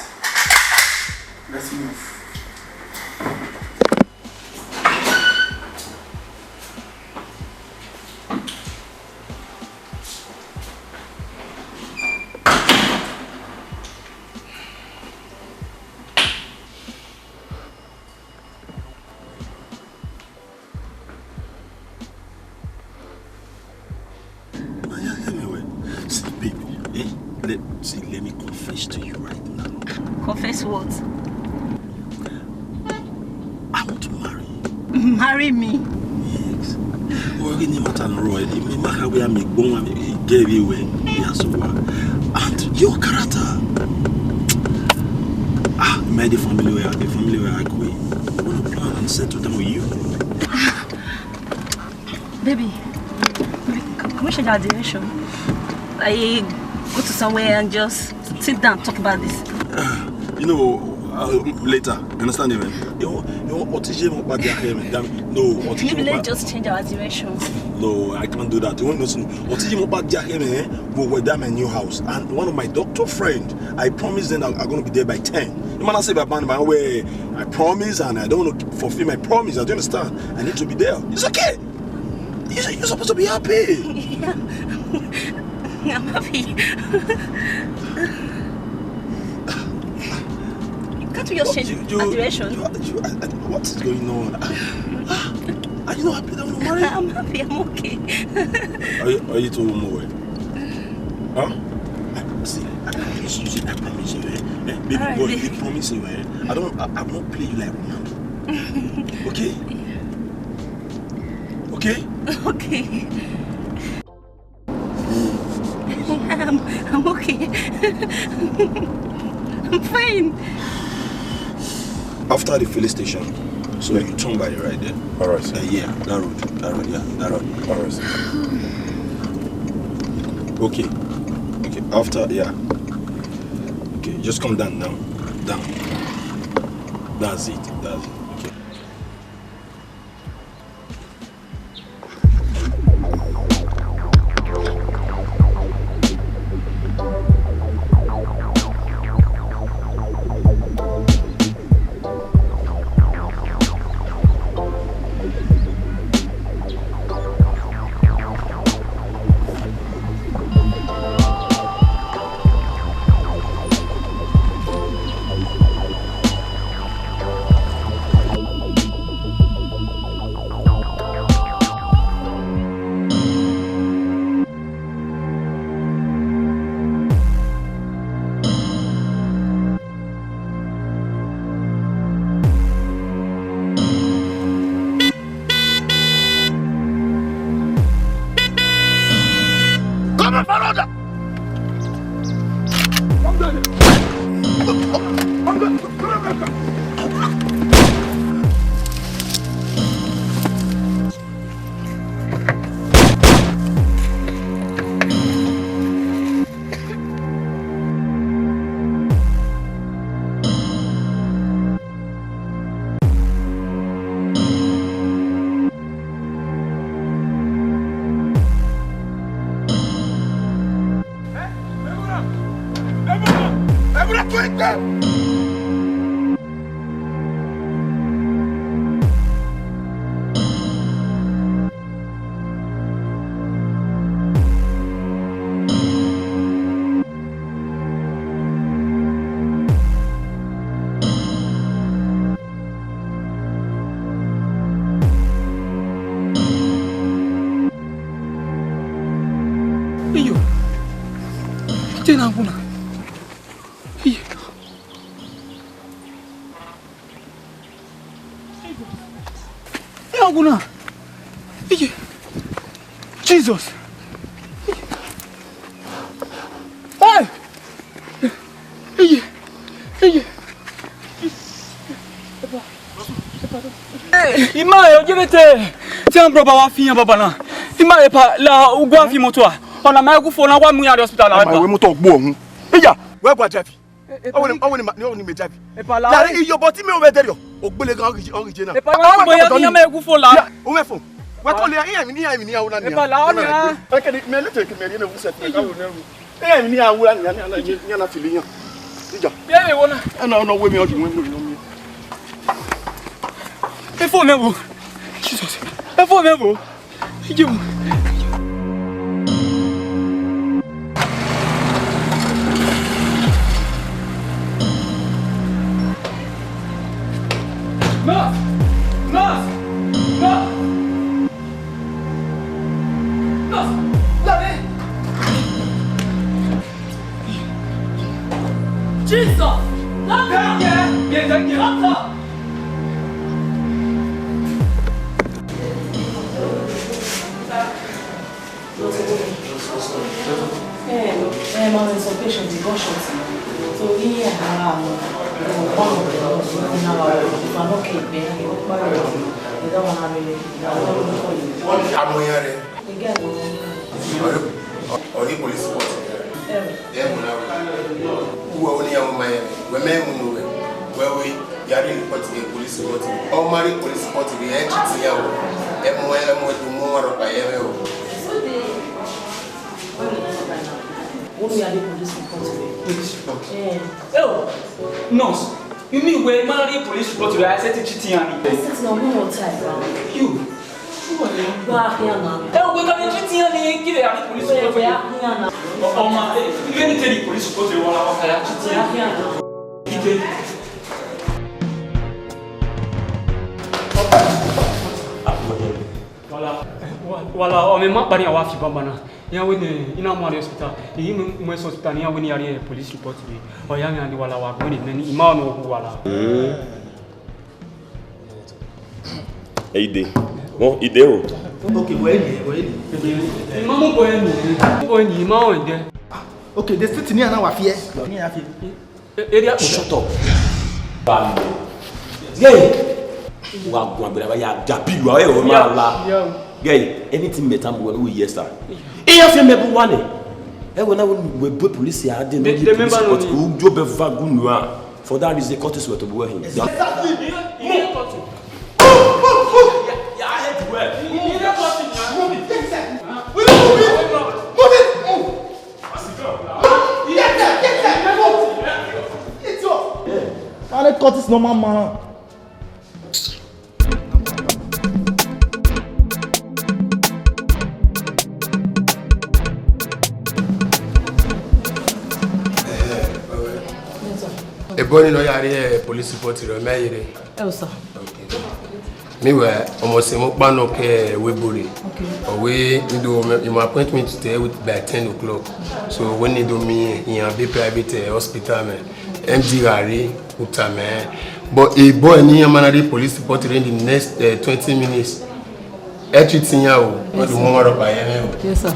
let's move. Let me confess to you right now. Confess what? I want to marry. Marry me? Yes. And your character. Made the family where I go. I want to plan and settle down with you. Baby, can we change our direction? I go to somewhere and just sit down and talk about this. Later. You understand me? No, maybe let's just change our directions. No, I can't do that. You want to know? We'll wear my new house. And one of my doctor friends, I promised them I'm going to be there by 10. You might not say by way, I promise and I don't want to fulfill my promise. Do you understand? I need to be there. It's okay. You're supposed to be happy. Yeah. I'm happy. Can't we just change our direction? What is going on? Are you not happy that I'm married? I'm happy, I'm okay. Are you too more? Huh? See, I promise you, baby, right, God, I promise you, I'm not playing you like Ronaldo. Okay? Okay? Okay. I'm okay. I'm fine. After the filling station, so you turn by the right there. Alright. Yeah, that road. Alright. Okay. After, yeah. Okay, just come down now. Down. That's it. Okay. Tena kuna. Kuna. Jesus. Hey. Ima yo jebete. Tiens bro ba wa fiyan baba na. Ima e pa la ugwa fi moto a. Ona ma ku fo na wa mu ya hospital na. Ma we moto gbo ohun. Iya, we gba jafi. Awoni me jafi. Ya iyo boti me o be derio. Ogbele gan origin na. E pa wa boya ni ma ku fo la. O me fo. We ko le iya mi ni awura ni. E pa la o ni a. E ke me le take me ri na wu set ka wo na ru. Iya mi ni awura ni na fili yan. Ija. Ye wo na. E na we mi o ju we mi. E fo me wo. Jesus. E fo me wo. Ije wo. Jesus! I'm in some patients, they got shots. So, if I'm okay, they don't want to really. Or the police force. Who only young man, women who know where we are in the police report. All my police report to be entry to more of I what we are the police report? Police report? Oh, nurse. You mean we're married police report to I said to cheating on me? I said no more time. You? Back here now. Oh, we're going to cheating on me. Give it police report for you. Oh, my. You need to tell the police report to one of our cheating. Voilà, on me m'a parlé à Wafi Bambana. Il y a une hospital. Il y a une hospital. Il y a une police report. Il y a une voilà, il m'a voilà. Idée. Bon, idée. Ok, okay, the street near now are here. Shut up. Bam. Yay. Wa gwa bela ya jabi wa e o ma la. Gay, anything better than we yes sir. E ya fe me bu wane. E wona we bo police ya de no the police report ku jo be vagu nu a. For that is the courtesy we to be him. Exactly. Let's cut this normal man. A boy no yari police report ro meyire. Sir. Me we almost mo pa no ke we buri. Okay. We do my appointment today with by 10 o'clock. So when you do me in a private hospital man. MD Gary Utame. But a boy near Manadi police report in the next 20 minutes. Everything now. What the moment of Yes, sir.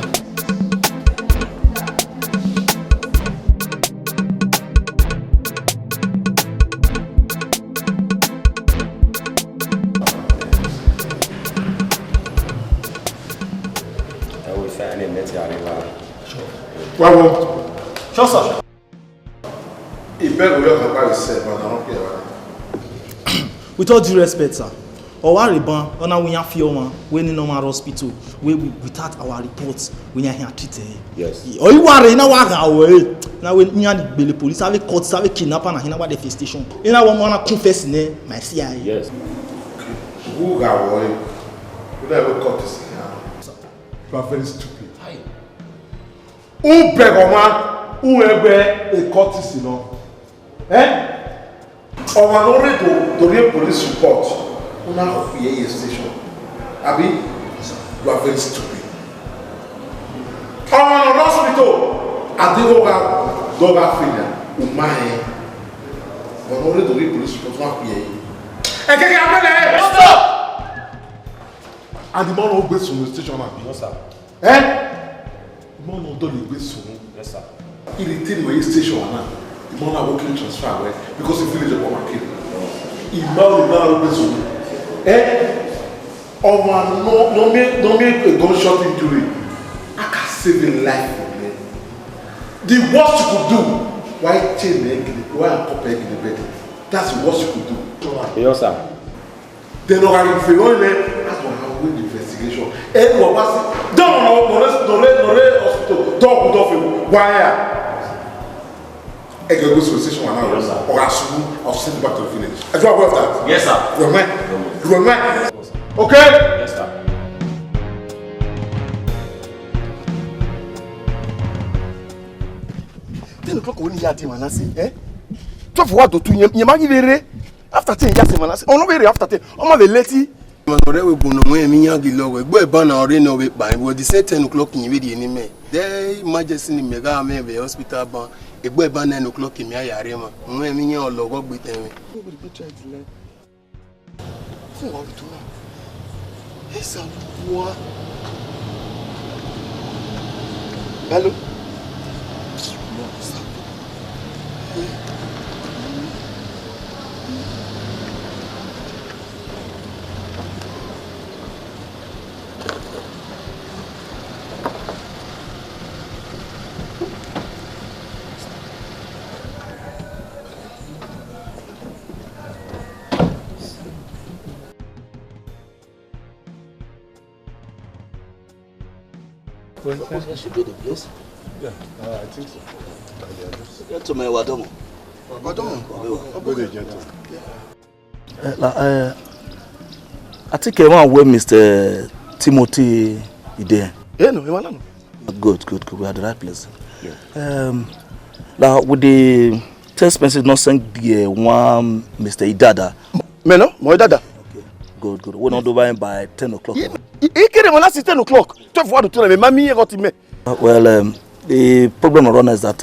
Well, sure, sir. With all due respect, sir, our ribbon on our winner fioma when in normal hospital without our reports when you are here treated. Yes. Or you are in a wagon away. na we nya the police have court have kidnapper na hina wa the station ina one wanna confess ne my CIA. Yes. Who got worry? Who that will cut this here? You are very stupid. Who beg a man who ever a courtesy, you know? Or an only to real police report. Who now of a station? Abi, you are very stupid. Or an hospital. I did dog failure. Umahe. Or only to real police report. One stop! And the man who goes to the station now. No, sir. The man who doesn't go to yes, sir. He retained my station now. The man who working transfer away because he feels the woman kill. He now goes to oh man, no make a gunshot injury. I can save a life from me. The worst you could do, why chain the egg, why pop egg in the bed? That's the worst you could do. Yes, sir. Then I will fail that's what I win the investigation. Everyone was don't hospital. Talk with why? I go to the station now. Or I'll send you back to the village. I do about that. Yes, sir. You are mine. Okay? Yes, sir. 10 o'clock when you are Manasi, 12 what to you might give after 10 years, Manasi. Oh, no, very after 10. Oh, my lady. Manore we bono mo emi yangi lowe gbo e ba na ore no we pa we the same 10 o'clock in we the enemy there emergency ni mega me be hospital ban egbo e ba 9 o'clock mi ayare ma mo emi yan ologo gbe ten we fún wa to na esa wa hello That should be the place. Yeah, I think so. Gentlemen, Wadomo. I think I want where Mr. Timothy is there. Yeah, no, no. Good. We are at the right place. Yeah. Now, with the text message not sent the one Mr. Idada. No, my dada. Good. We're not over by 10 o'clock. He came on last 10 o'clock. 12 to me. Well, the problem around is that,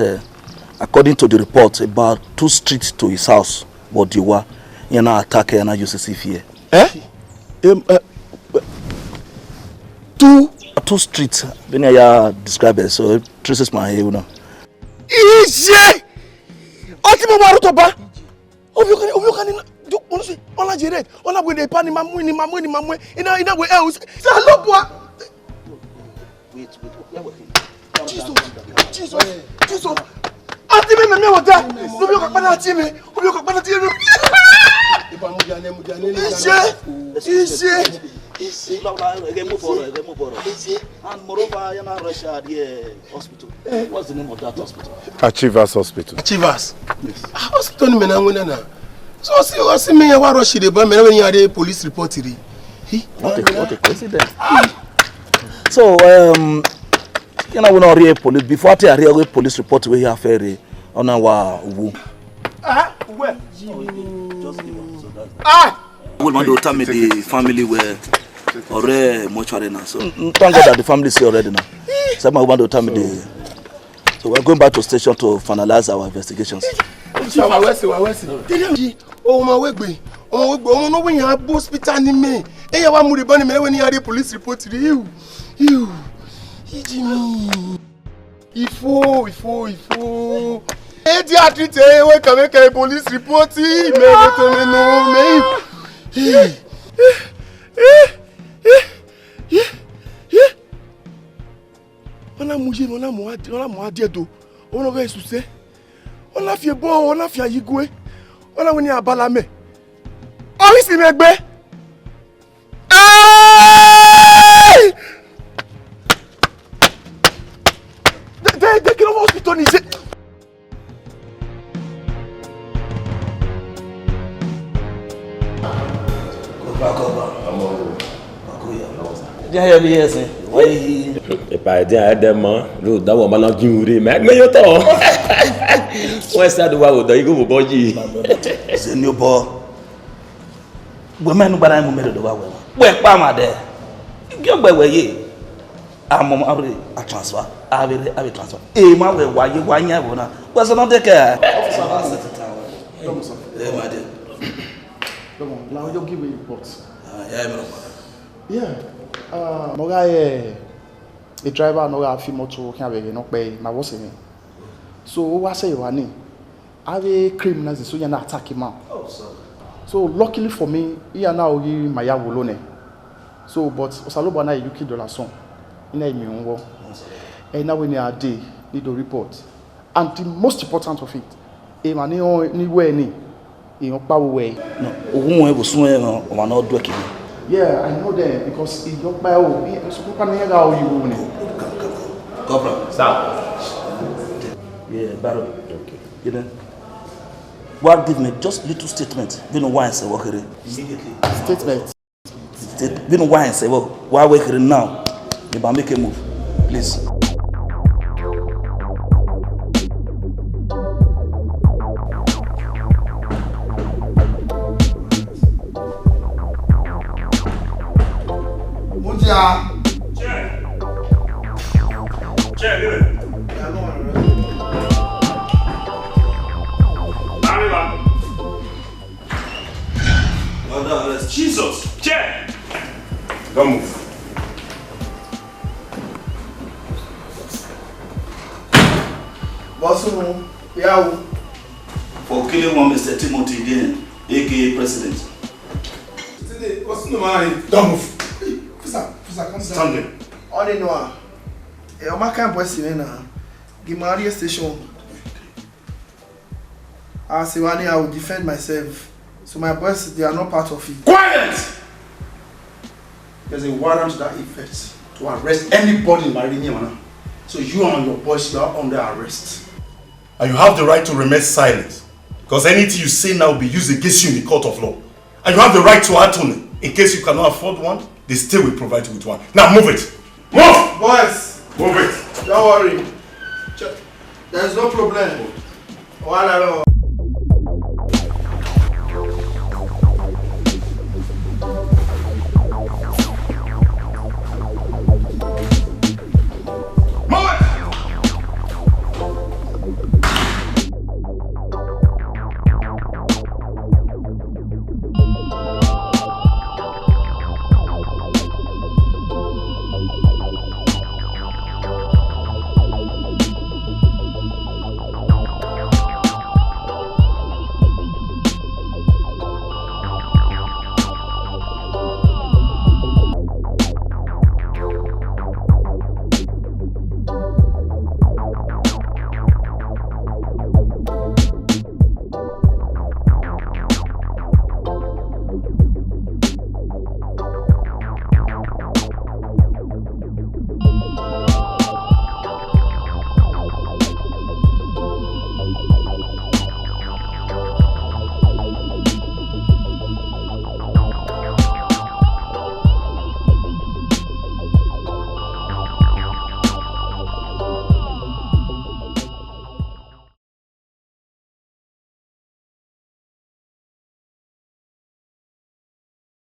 according to the report, about 2 streets to his house, but you were in an attack and I used to see fear. Two streets. When I describe it, so it traces my hair, you know. Easy. Ultimo Marutoba. Obiokani. On a direct, on a with the pan in my money, in a way else. Hello, boy. Wait. Jesus. Ultimate me what that. No, you can't team me. You can't team me. And moreover, you're not Russia, the hospital. What's the name of that hospital? Achievers Hospital. Achievers. Yes. Hospital ni menanguna. So see me ya rush the ban when you are police report here. What a coincidence. So you know we not real police before I real police report we have ferry on our who. Where? We want to tell me the family were already mortuary now. So thank God that the family is here already now. Someone want to tell me the. So we're going back to station to finalize our investigations. Oh my wegbe. Oh no when you have hospital ni me. E ya wa mu re me when you are police report you. Jimmy. Ifo. E di atrite we kan make police report me go to me no me. Ona mo adiedo. Ona go esuse. Ona fi ebo, ona fi ayigwe. Ona woni abala me. Ori si megbe. De kilo hospital ni je. hear me here, sir. Why he? If I didn't them man, no, that one man give me. Make me your talk. What's that the one with you go boy? It's a new boy. Women who buy me the one. Where Pama there? Go by where ye. I'm a transfer. I will transfer. Eh, my way, why you want ya? What's another care? Yeah, my dear. Come on, now you give me reports. Yeah, a driver no have motor can be no pay my boss me. So what say you are I have criminals so you not attack him out. So luckily for me, he are now in my yawolone. So but Osaloba na you kill dollar son. In a me and now when a day need to report. And the most important of it, a man anywhere in your power way. No, who will swim or not working. Yeah, I know that because in your bio, so you Corporal, sir. Yeah, Barrow. Okay. You know, what give me just little statement. We know why I say work here immediately. Statement. We know why I say well, why work here now? You better make a move, please. Jesus! Chair! Don't move. Bosu, yeah. For killing one Mr. Timothy Dean, aka President. What's the matter? Don't move. Stand there. On the noir. My camp was in Gimaria station. As I will defend myself. So my boys, they are not part of it. Quiet! There's a warrant to that effect to arrest anybody in Mariniana. So you and your boys, you are under arrest. And you have the right to remain silent. Because anything you say now will be used against you in the court of law. And you have the right to attorney. In case you cannot afford one, they still will provide you with one. Now move it! Move! Boys! Move it! Don't worry. There's no problem. One